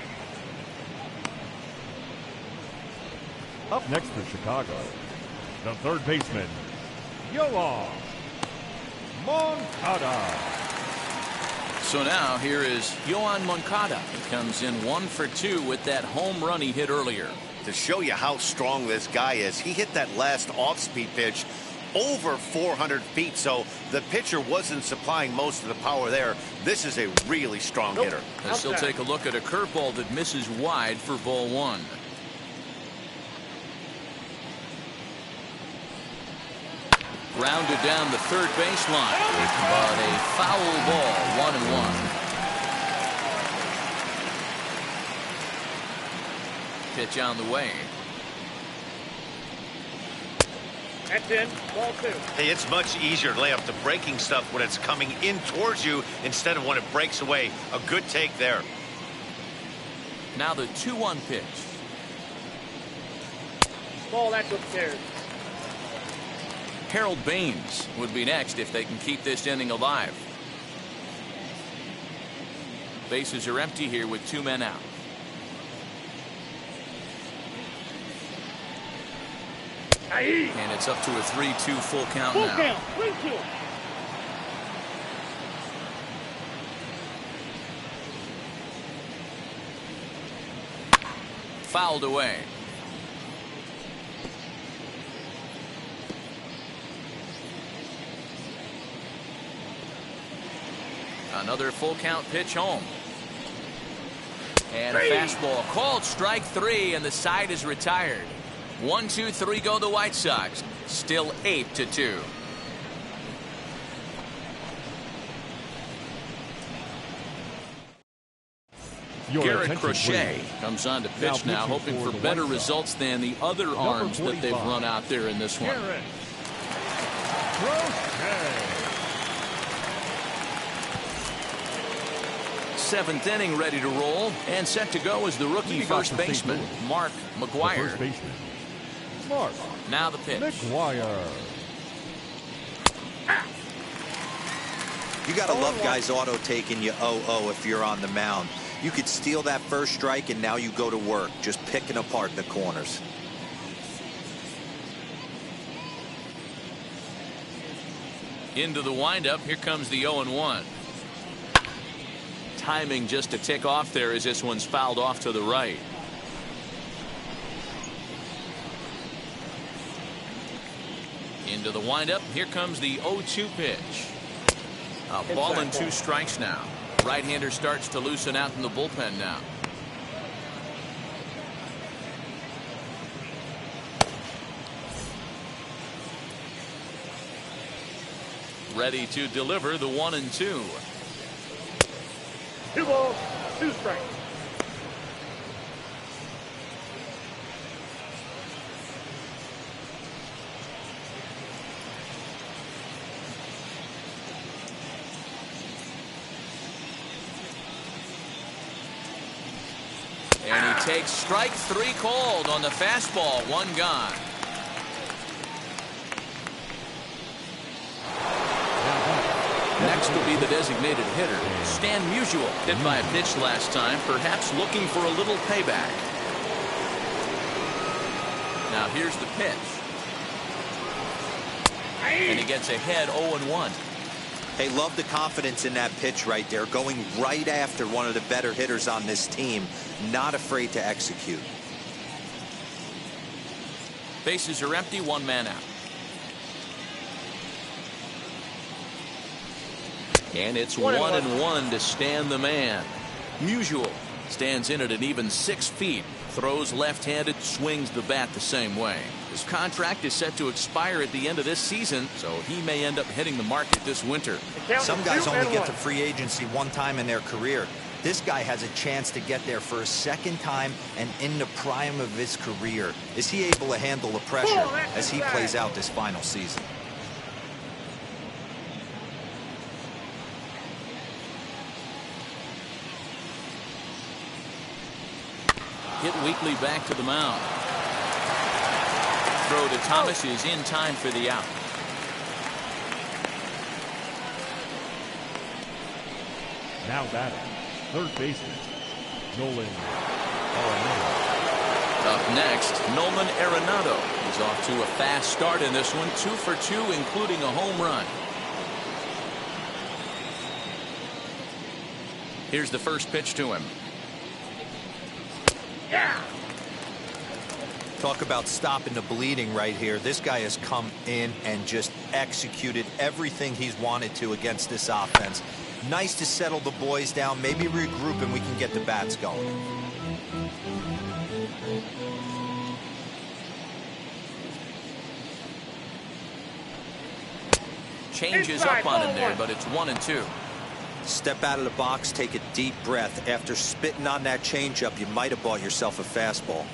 Up next for Chicago, the third baseman, Yoan Moncada. So now here is Yoan Moncada. He comes in 1 for 2 with that home run he hit earlier. To show you how strong this guy is, he hit that last off-speed pitch over 400 feet, so the pitcher wasn't supplying most of the power there. This is a really strong hitter. As he'll take a look at a curveball that misses wide for ball 1. Grounded down the third baseline, but a foul ball, 1-1. Pitch on the way. That's in. Ball 2. Hey, it's much easier to lay up the breaking stuff when it's coming in towards you instead of when it breaks away. A good take there. Now the 2-1 pitch. Ball, that's upstairs. Harold Baines would be next if they can keep this inning alive. Bases are empty here with 2 men out. And it's up to a 3-2 full count now. Full count, 3-2. Fouled away. Another full count pitch home. And a fastball called strike 3, and the side is retired. 1-2-3 go the White Sox. Still 8-2. Garrett Crochet comes on to pitch now, hoping for better results than the other arms that they've run out there in this one. Seventh inning ready to roll, and set to go is the rookie first baseman, Mark McGuire. Now the pitch. You got to love guys auto taking you 0-0 if you're on the mound. You could steal that first strike, and now you go to work, just picking apart the corners. Into the windup. Here comes the 0-1. Timing just a tick off there as this one's fouled off to the right. Into the windup. Here comes the 0-2 pitch. A ball and 2 strikes now. Right-hander starts to loosen out in the bullpen now. Ready to deliver the 1-2. 2 balls, 2 strikes. And he takes strike 3 called on the fastball. 1 gone. Next will be the designated hitter, Stan Musial. Hit by a pitch last time, perhaps looking for a little payback. Now here's the pitch. And he gets ahead 0-1. Hey, love the confidence in that pitch right there, going right after one of the better hitters on this team, not afraid to execute. Bases are empty, 1 man out. And it's 1-1 to Stan the man. Musial stands in at an even 6 feet. Throws left-handed, swings the bat the same way. His contract is set to expire at the end of this season, so he may end up hitting the market this winter. Some guys only get to free agency 1 time in their career. This guy has a chance to get there for a 2nd time and in the prime of his career. Is he able to handle the pressure as he plays out this final season? Hit weakly back to the mound. Throw to Thomas is in time for the out. Now batting, third baseman, Nolan. Up next, Nolan Arenado. He's off to a fast start in this one, 2 for 2, including a home run. Here's the first pitch to him. Talk about stopping the bleeding right here. This guy has come in and just executed everything he's wanted to against this offense. Nice to settle the boys down, maybe regroup, and we can get the bats going. Changes up on him there, but it's 1-2. Step out of the box, take a deep breath. After spitting on that changeup, you might have bought yourself a fastball.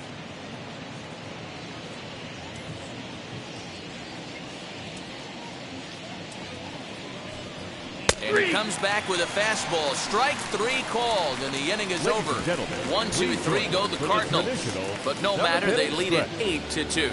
And he comes back with a fastball. Strike 3 called, and the inning is over. 1-2-3 go the Cardinals. But no matter, they lead it 8-2.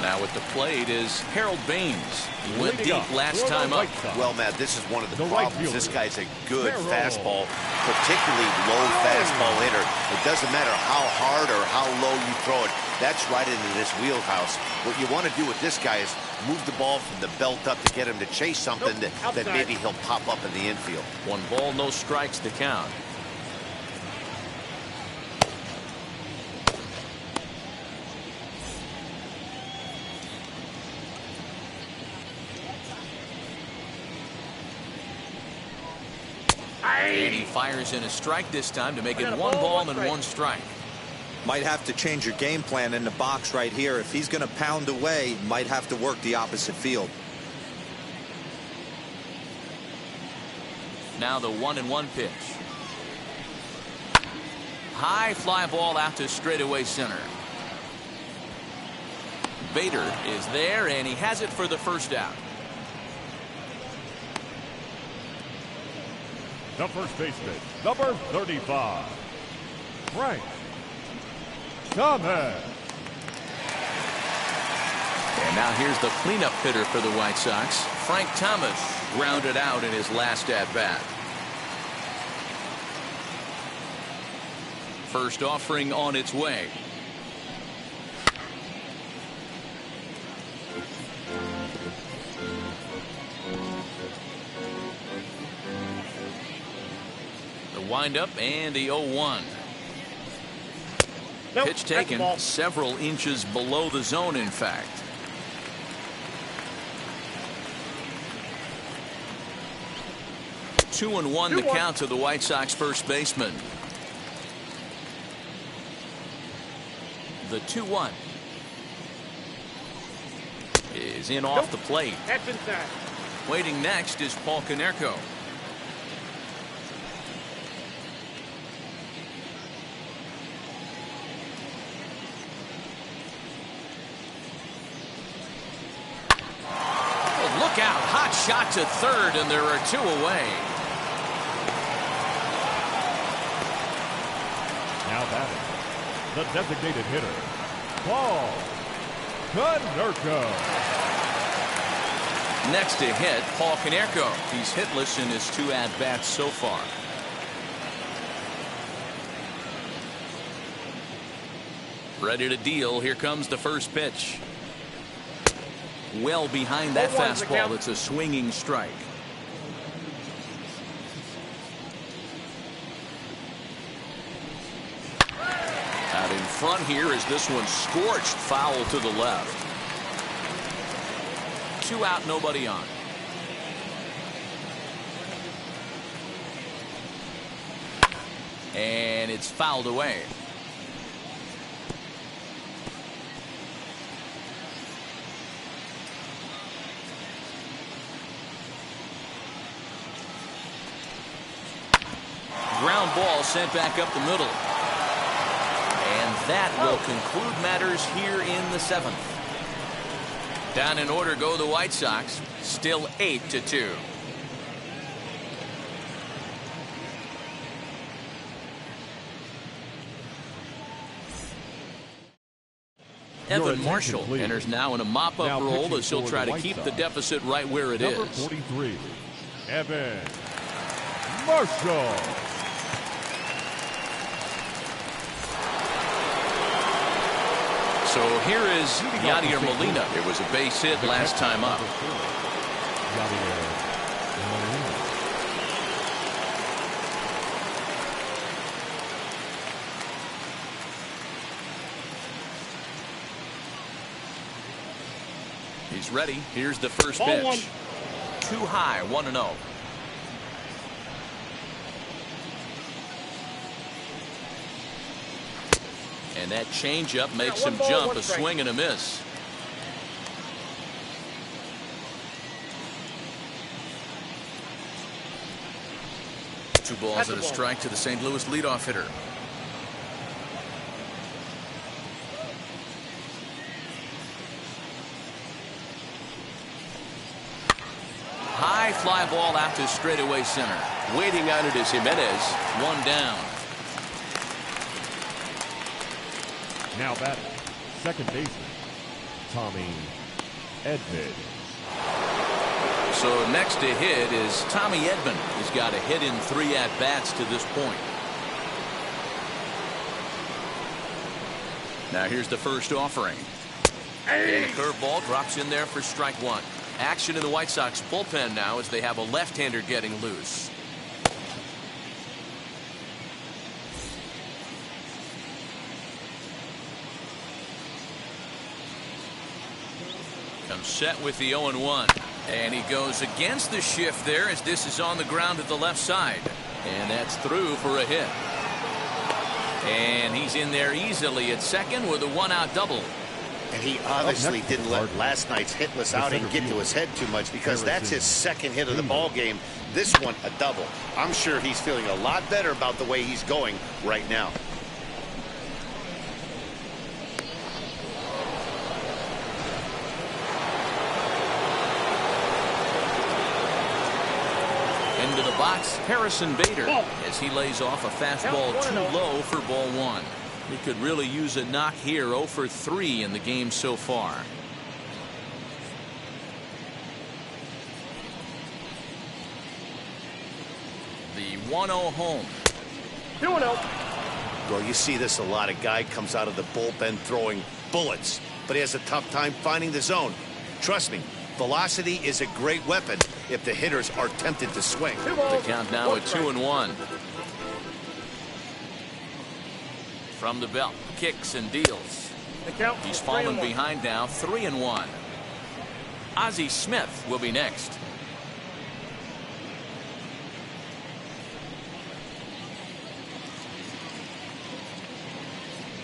Now Now at the plate is Harold Baines. He went deep last time up. Well, Matt, this is one of the problems. This guy's a good fastball, particularly low fastball hitter. It doesn't matter how hard or how low you throw it. That's right into this wheelhouse. What you want to do with this guy is move the ball from the belt up to get him to chase something that maybe he'll pop up in the infield. 1 ball, no strikes to count. And he fires in a strike this time to make it 1 ball and 1 strike. Might have to change your game plan in the box right here. If he's going to pound away, might have to work the opposite field. Now the 1-1 pitch. High fly ball out to straightaway center. Bader is there, and he has it for the first out. The first baseman, number 35, Frank Thomas. And now here's the cleanup hitter for the White Sox. Frank Thomas grounded out in his last at-bat. First offering on its way. The windup and the 0-1. Nope, pitch taken several inches below the zone, in fact. Two and one the count to the White Sox first baseman. The 2-1 is in off the plate. That's inside. Waiting next is Paul Konerko. Look out, hot shot to third, and there are 2 away. Now batting, the designated hitter, Paul Konerko. Next to hit, Paul Konerko. He's hitless in his 2 at-bats so far. Ready to deal. Here comes the first pitch. Well behind that fastball. It's a swinging strike. Out in front here is this one scorched foul to the left. 2 out, nobody on. And it's fouled away. Ground ball sent back up the middle. And that will conclude matters here in the 7th. Down in order go the White Sox, still 8-2. Evan Marshall enters now in a mop-up role as he'll try to keep the deficit right where it is. Number 43, Evan Marshall. So here is Yadier Molina. It was a base hit last time up. He's ready. Here's the first pitch. Too high, 1-0. And that changeup makes him jump, a swing and a miss. Two balls and a strike to the St. Louis leadoff hitter. High fly ball out to straightaway center. Waiting on it is Jimenez. 1 down. Now batting, second baseman, Tommy Edman. So next to hit is Tommy Edman. He's got a hit in 3 at-bats to this point. Now here's the first offering. And a curveball drops in there for strike 1. Action in the White Sox bullpen now as they have a left-hander getting loose. Comes set with the 0-1. And he goes against the shift there as this is on the ground at the left side. And that's through for a hit. And he's in there easily at second with a 1-out double. And he obviously didn't let last night's hitless outing get to his head too much, because that's his second hit of the ball game. This one a double. I'm sure he's feeling a lot better about the way he's going right now. Into the box, Harrison Bader, as he lays off a fastball too low for ball 1. He could really use a knock here. 0 for 3 in the game so far. The 1-0 home. 2-0. Well, you see this a lot. A guy comes out of the bullpen throwing bullets, but he has a tough time finding the zone. Trust me, velocity is a great weapon if the hitters are tempted to swing. The count now at 2-1. From the belt, kicks and deals. He's fallen behind now, 3-1. Ozzie Smith will be next.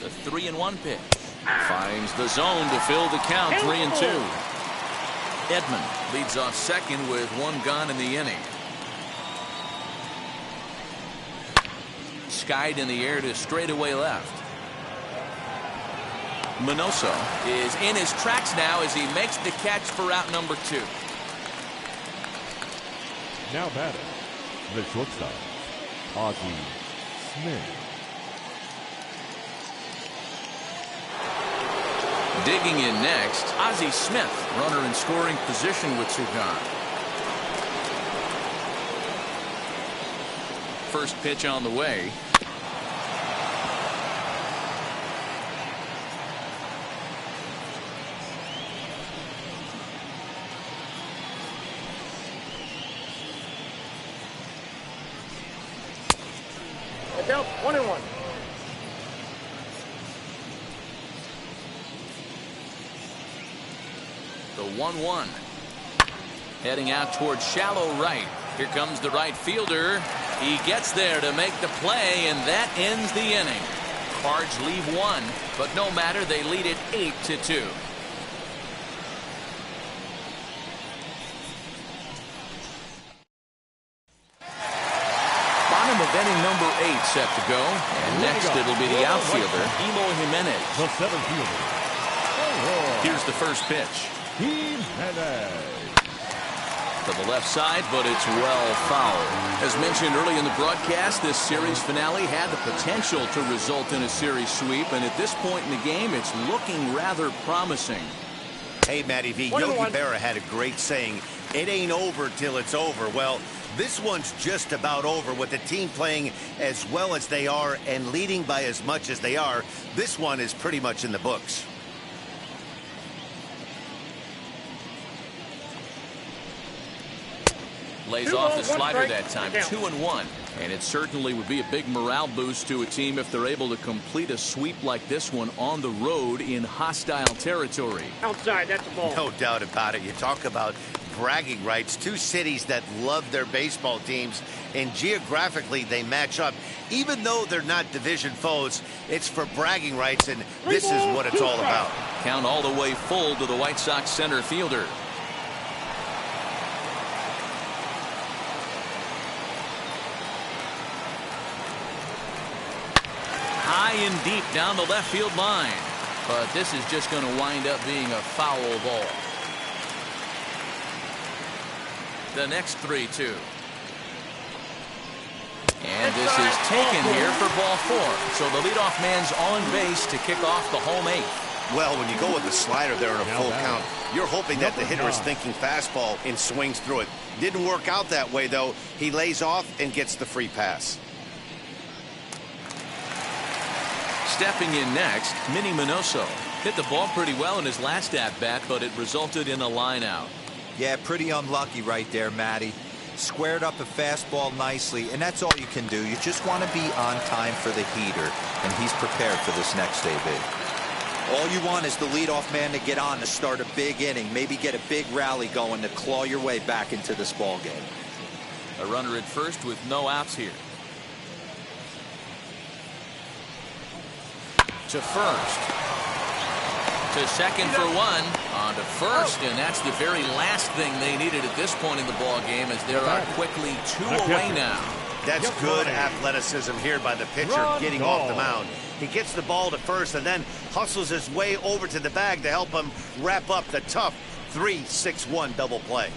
The 3-1 pitch finds the zone to fill the count. 3-2. Edman leads off second with 1 gone in the inning. Skied in the air to straightaway left. Minoso is in his tracks now as he makes the catch for out number 2. Now batting, the shortstop, Ozzie Smith. Digging in next, Ozzie Smith, runner in scoring position with 2 gone. First pitch on the way. Count 1-1. The 1-1. Heading out towards shallow right. Here comes the right fielder. He gets there to make the play, and that ends the inning. Cards leave 1, but no matter, they lead it 8-2. Bottom of inning number 8 set to go, and next it'll be the outfielder, Eloy Jimenez. The 7th fielder. Here's the first pitch. Jimenez. To the left side, but it's well fouled. As mentioned early in the broadcast, this series finale had the potential to result in a series sweep, and at this point in the game, it's looking rather promising. Hey, Matty V, Yogi Berra had a great saying, it ain't over till it's over. Well, this one's just about over with the team playing as well as they are and leading by as much as they are. This one is pretty much in the books. Lays off the slider that time. 2-1. And it certainly would be a big morale boost to a team if they're able to complete a sweep like this one on the road in hostile territory. Outside, that's a ball. No doubt about it. You talk about bragging rights. 2 cities that love their baseball teams, and geographically they match up. Even though they're not division foes, it's for bragging rights, and this is what it's all about. Count all the way full to the White Sox center fielder. High and deep down the left field line. But this is just going to wind up being a foul ball. The next 3-2. And this is taken here for ball 4. So the leadoff man's on base to kick off the home 8th. Well, when you go with the slider there in a Now full back. count, you're hoping that the Number hitter is 9. thinking fastball and swings through it. Didn't work out that way, though. He lays off and gets the free pass. Stepping in next, Minnie Minoso. Hit the ball pretty well in his last at-bat, but it resulted in a line out. Yeah, pretty unlucky right there, Matty. Squared up a fastball nicely, and that's all you can do. You just want to be on time for the heater, and he's prepared for this next AB. All you want is the leadoff man to get on to start a big inning, maybe get a big rally going to claw your way back into this ball game. A runner at first with no outs here. To first. To second for one. On to first, and that's the very last thing they needed at this point in the ball game, as there are quickly 2 away now. That's good athleticism here by the pitcher getting off the mound. He gets the ball to first and then hustles his way over to the bag to help him wrap up the tough 3-6-1 double play.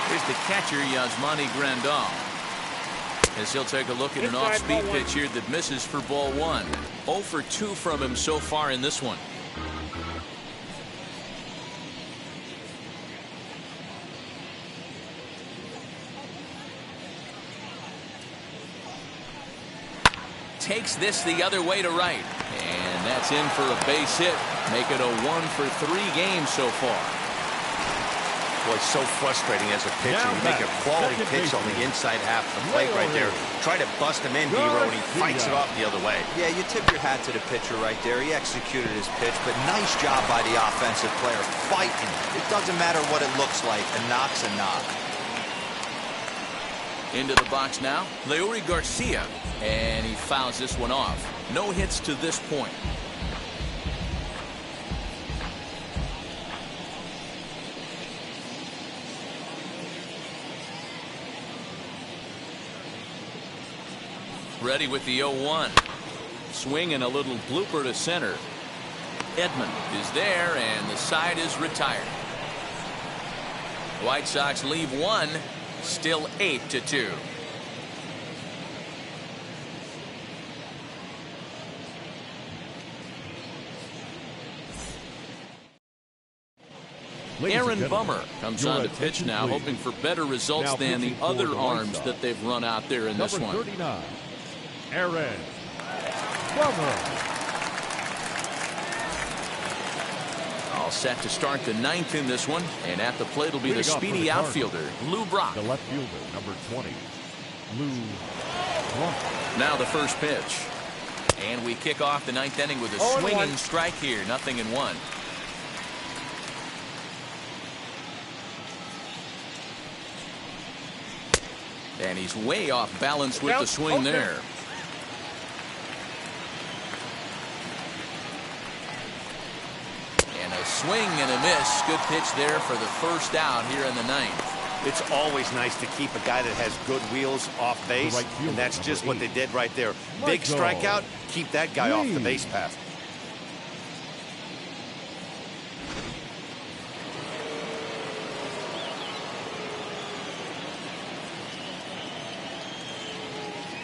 Here's the catcher, Yasmani Grandal, as he'll take a look at an off-speed pitch here that misses for ball 1. 0 for 2 from him so far in this one. Takes this the other way to right, and that's in for a base hit. Make it a 1 for 3 games so far. Boy, it's so frustrating as a pitcher. You make a quality pitch on the inside half of the plate right there. Try to bust him in, Hero, and he fights it off the other way. Yeah, you tip your hat to the pitcher right there. He executed his pitch, but nice job by the offensive player fighting. It doesn't matter what it looks like. A knock's a knock. Into the box now, Leury Garcia, and he fouls this one off. No hits to this point. Ready with the 0-1. Swing and a little blooper to center. Edman is there, and the side is retired. White Sox leave 1, still 8-2. Aaron Bummer comes on to pitch now, hoping for better results than the other arms that they've run out there in this one. Number 39, Aaron Bummer. All set to start the 9th in this one, and at the plate will be the speedy outfielder, Lou Brock. The left fielder, number 20, Lou Brock. Now the first pitch. And we kick off the 9th inning with a swinging strike here, 0-1. And he's way off balance with the swing there. And a swing and a miss. Good pitch there for the first out here in the 9th. It's always nice to keep a guy that has good wheels off base, and that's just what they did right there. Big strikeout, keep that guy off the base path.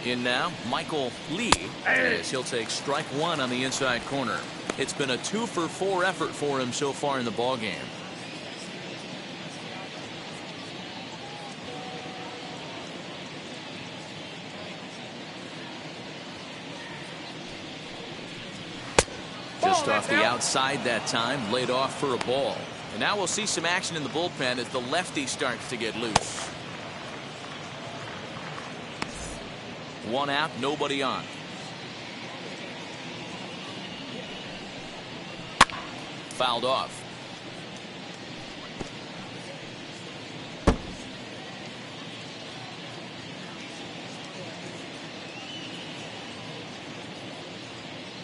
In now, Michael Lee, as he'll take strike 1 on the inside corner. It's been a 2 for 4 effort for him so far in the ballgame. Just off the outside that time, laid off for a ball. And now we'll see some action in the bullpen as the lefty starts to get loose. 1 out, nobody on. Fouled off.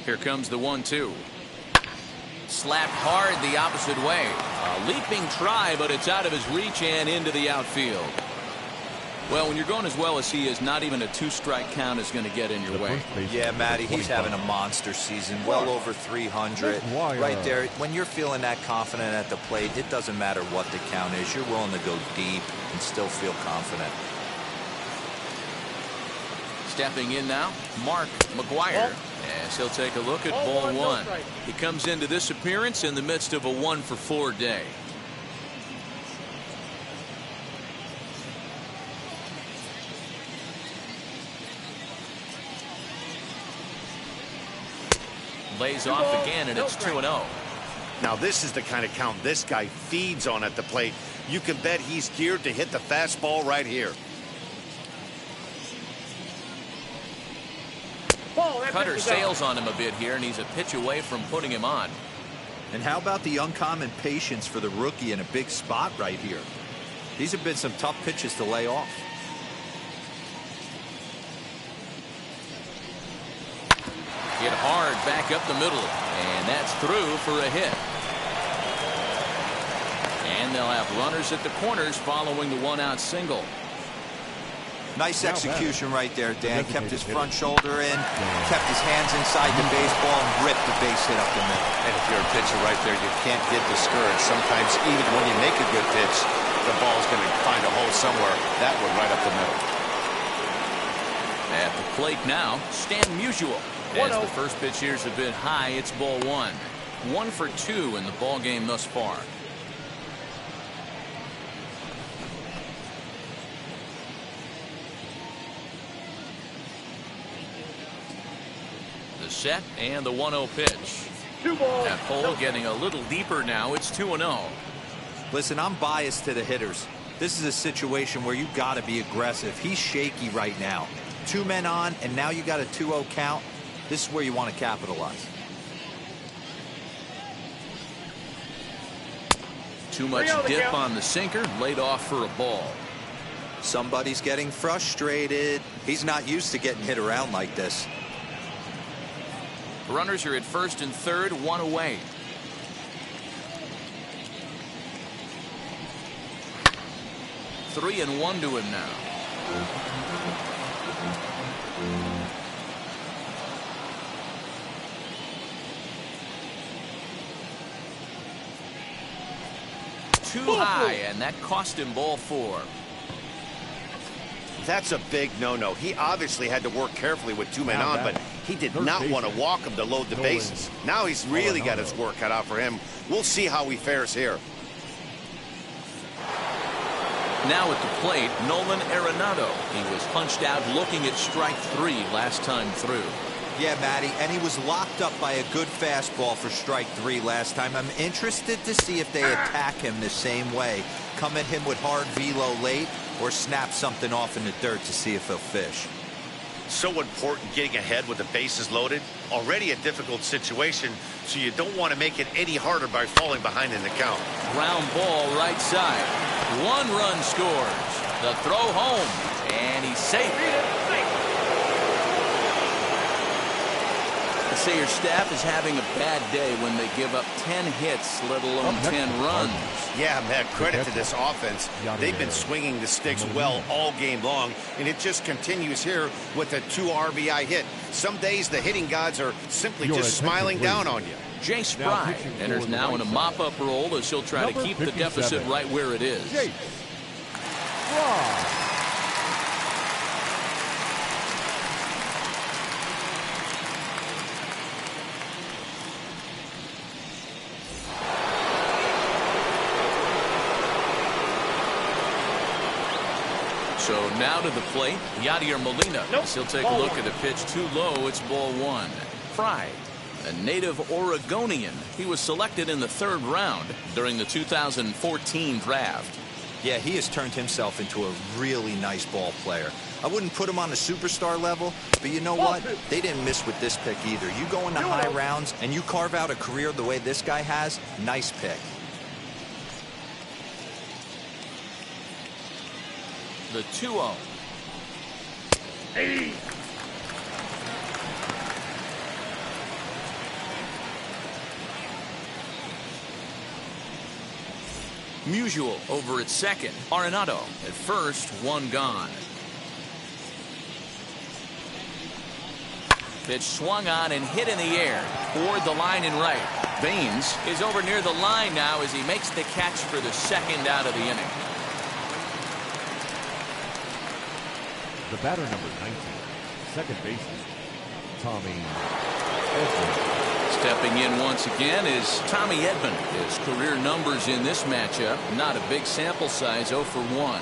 Here comes the 1-2. Slapped hard the opposite way. A leaping try, but it's out of his reach and into the outfield. Well, when you're going as well as he is, not even a 2-strike count is going to get in your way. Yeah, Matty, he's having a monster season, well over 300. Right there, when you're feeling that confident at the plate, it doesn't matter what the count is. You're willing to go deep and still feel confident. Stepping in now, Mark McGuire. As he'll take a look at ball one. He comes into this appearance in the midst of a 1-for-4 day. Lays off again, and it's 2-0. Now this is the kind of count this guy feeds on at the plate. You can bet he's geared to hit the fastball right here. Cutter sails on him a bit here, and he's a pitch away from putting him on. And how about the uncommon patience for the rookie in a big spot right here? These have been some tough pitches to lay off. Hit hard back up the middle, and that's through for a hit. And they'll have runners at the corners following the one-out single. Nice execution right there, Dan. Kept his front shoulder in, kept his hands inside the baseball, and ripped the base hit up the middle. And if you're a pitcher right there, you can't get discouraged. Sometimes even when you make a good pitch, the ball's going to find a hole somewhere. That one right up the middle. At the plate now, Stan Musial. As the first pitch here's a bit high, it's ball one. 1 for 2 in the ball game thus far. The set and the 1-0 pitch. That hole getting a little deeper now. It's 2-0. Listen, I'm biased to the hitters. This is a situation where you got to be aggressive. He's shaky right now. 2 men on, and now you got a 2-0 count. This is where you want to capitalize. Too much dip on the sinker, laid off for a ball. Somebody's getting frustrated. He's not used to getting hit around like this. Runners are at first and third, 1 away. Three and 1 to him now. Too high, and that cost him ball 4. That's a big no-no. He obviously had to work carefully with 2 men on, but he did not want to walk him to load the bases. Now he's really got his work cut out for him. We'll see how he fares here. Now at the plate, Nolan Arenado. He was punched out looking at strike 3 last time through. Yeah, Matty, and he was locked up by a good fastball for strike 3 last time. I'm interested to see if they attack him the same way. Come at him with hard velo late or snap something off in the dirt to see if he'll fish. So important getting ahead with the bases loaded. Already a difficult situation, so you don't want to make it any harder by falling behind in the count. Ground ball right side. 1 run scores. The throw home, and he's safe. The Sayers staff is having a bad day when they give up 10 hits, let alone 10 runs. Yeah, man, credit to this offense. They've been swinging the sticks well all game long, and it just continues here with a 2 RBI hit. Some days the hitting gods are simply just smiling down on you. Jay Spry enters now in a mop-up role as he'll try to keep the deficit right where it is. So now to the plate, Yadier Molina. He'll take a look at a pitch too low. It's ball 1. Fry, a native Oregonian. He was selected in the 3rd round during the 2014 draft. Yeah, he has turned himself into a really nice ball player. I wouldn't put him on the superstar level, but you know what? They didn't miss with this pick either. You go into high rounds and you carve out a career the way this guy has, nice pick. The 2-0. Hey. Musial over at second. Arenado at first, 1 gone. Pitch swung on and hit in the air toward the line and right. Baines is over near the line now as he makes the catch for the 2nd out of the inning. The batter, number 19, second baseman, Tommy Edman. Stepping in once again is Tommy Edman. His career numbers in this matchup, not a big sample size, 0 for 1.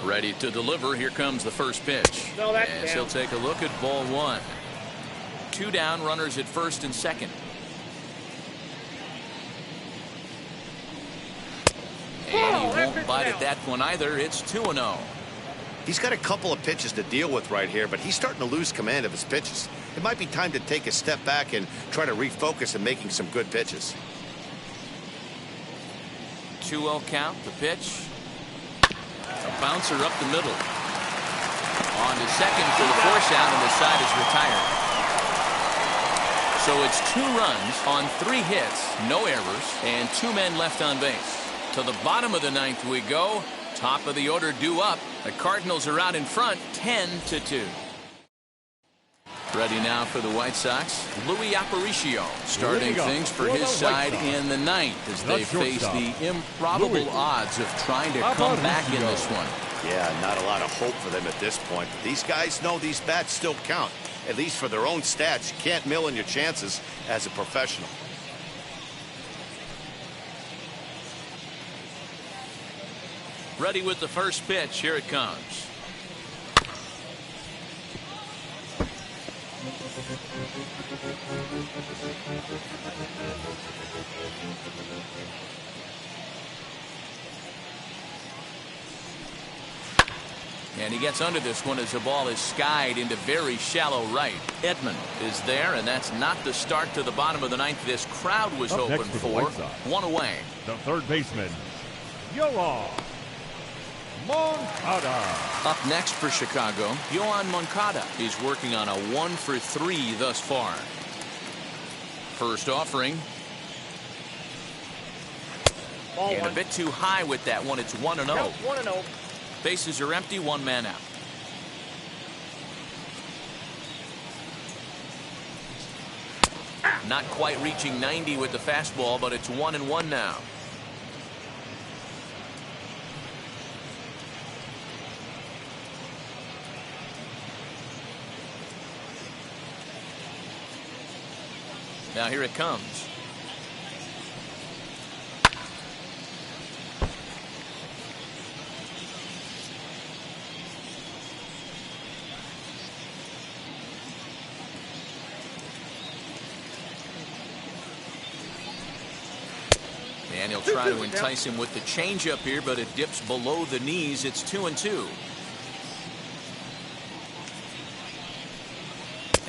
Ready to deliver. Here comes the first pitch. No, that's As down. he'll take a look at ball 1. 2 down, runners at first and second. And he won't bite at that one either. It's 2-0. He's got a couple of pitches to deal with right here, but he's starting to lose command of his pitches. It might be time to take a step back and try to refocus and making some good pitches. 2-0 count. The pitch. A bouncer up the middle. On to second for the force out, and the side is retired. So it's 2 runs on 3 hits, no errors, and 2 men left on base. To the bottom of the 9th we go. Top of the order due up. The Cardinals are out in front, 10-2. Ready now for the White Sox, Louis Aparicio, starting things for his side in the 9th as they face the improbable odds of trying to come back in this one. Yeah, not a lot of hope for them at this point. But these guys know these bats still count, at least for their own stats. You can't mill in your chances as a professional. Ready with the first pitch. Here it comes. And he gets under this one as the ball is skied into very shallow right. Edman is there, and that's not the start to the bottom of the 9th this crowd was Up hoping next for the for. White Sox. 1 away. The third baseman, Yoan Moncada. Up next for Chicago, Yoan Moncada. He's working on a 1 for 3 thus far. First offering. Ball And a 1. bit too high with that one. It's 1-0. No, 1-0. Bases are empty, 1 man out. Not quite reaching 90 with the fastball, but it's 1-1 now. Now here it comes. And he'll try to entice him with the changeup here, but it dips below the knees. It's 2-2.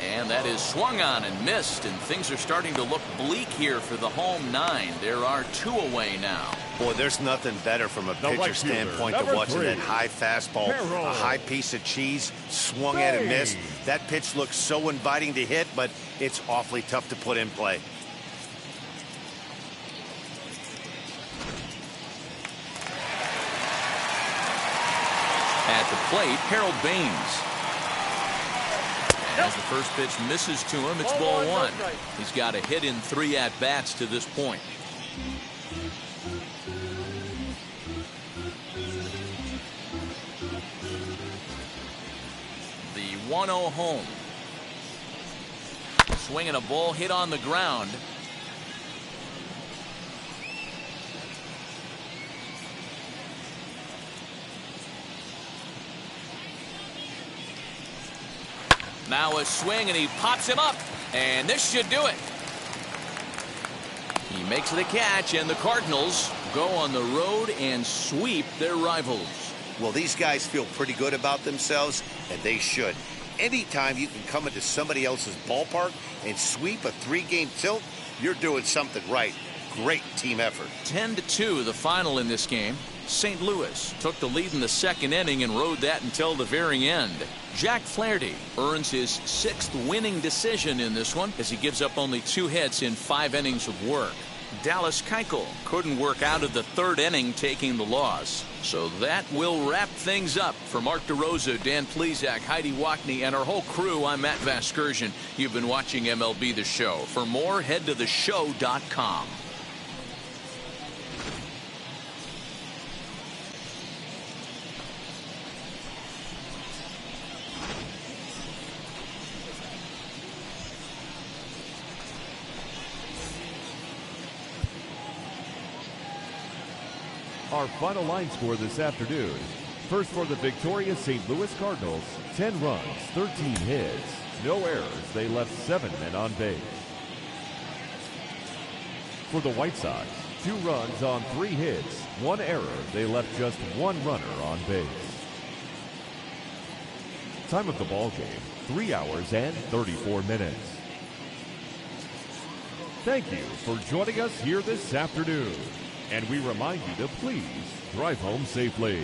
And that is swung on and missed, and things are starting to look bleak here for the home 9. There are 2 away now. Boy, there's nothing better from a pitcher right fielder, standpoint than number watching 3, that high fastball, Carroll. a high piece of cheese, swung at and missed. That pitch looks so inviting to hit, but it's awfully tough to put in play. At the plate, Harold Baines. As the first pitch misses to him, it's ball 1. He's got a hit in 3 at-bats to this point. The 1-0 home. Swinging a ball hit on the ground. Now a swing, and he pops him up, and this should do it. He makes it a catch, and the Cardinals go on the road and sweep their rivals. Well, these guys feel pretty good about themselves, and they should. Anytime you can come into somebody else's ballpark and sweep a 3-game tilt, you're doing something right. Great team effort. 10-2 the final in this game. St. Louis took the lead in the 2nd inning and rode that until the very end. Jack Flaherty earns his 6th winning decision in this one as he gives up only 2 hits in 5 innings of work. Dallas Keuchel couldn't work out of the 3rd inning, taking the loss. So that will wrap things up. For Mark DeRosa, Dan Plesac, Heidi Wackney, and our whole crew, I'm Matt Vasgersian. You've been watching MLB The Show. For more, head to theshow.com. Our final line score this afternoon. First for the victorious St. Louis Cardinals, 10 runs, 13 hits, no errors. They left 7 men on base. For the White Sox, 2 runs on 3 hits, 1 error. They left just 1 runner on base. Time of the ball game, 3 hours and 34 minutes. Thank you for joining us here this afternoon. And we remind you to please drive home safely.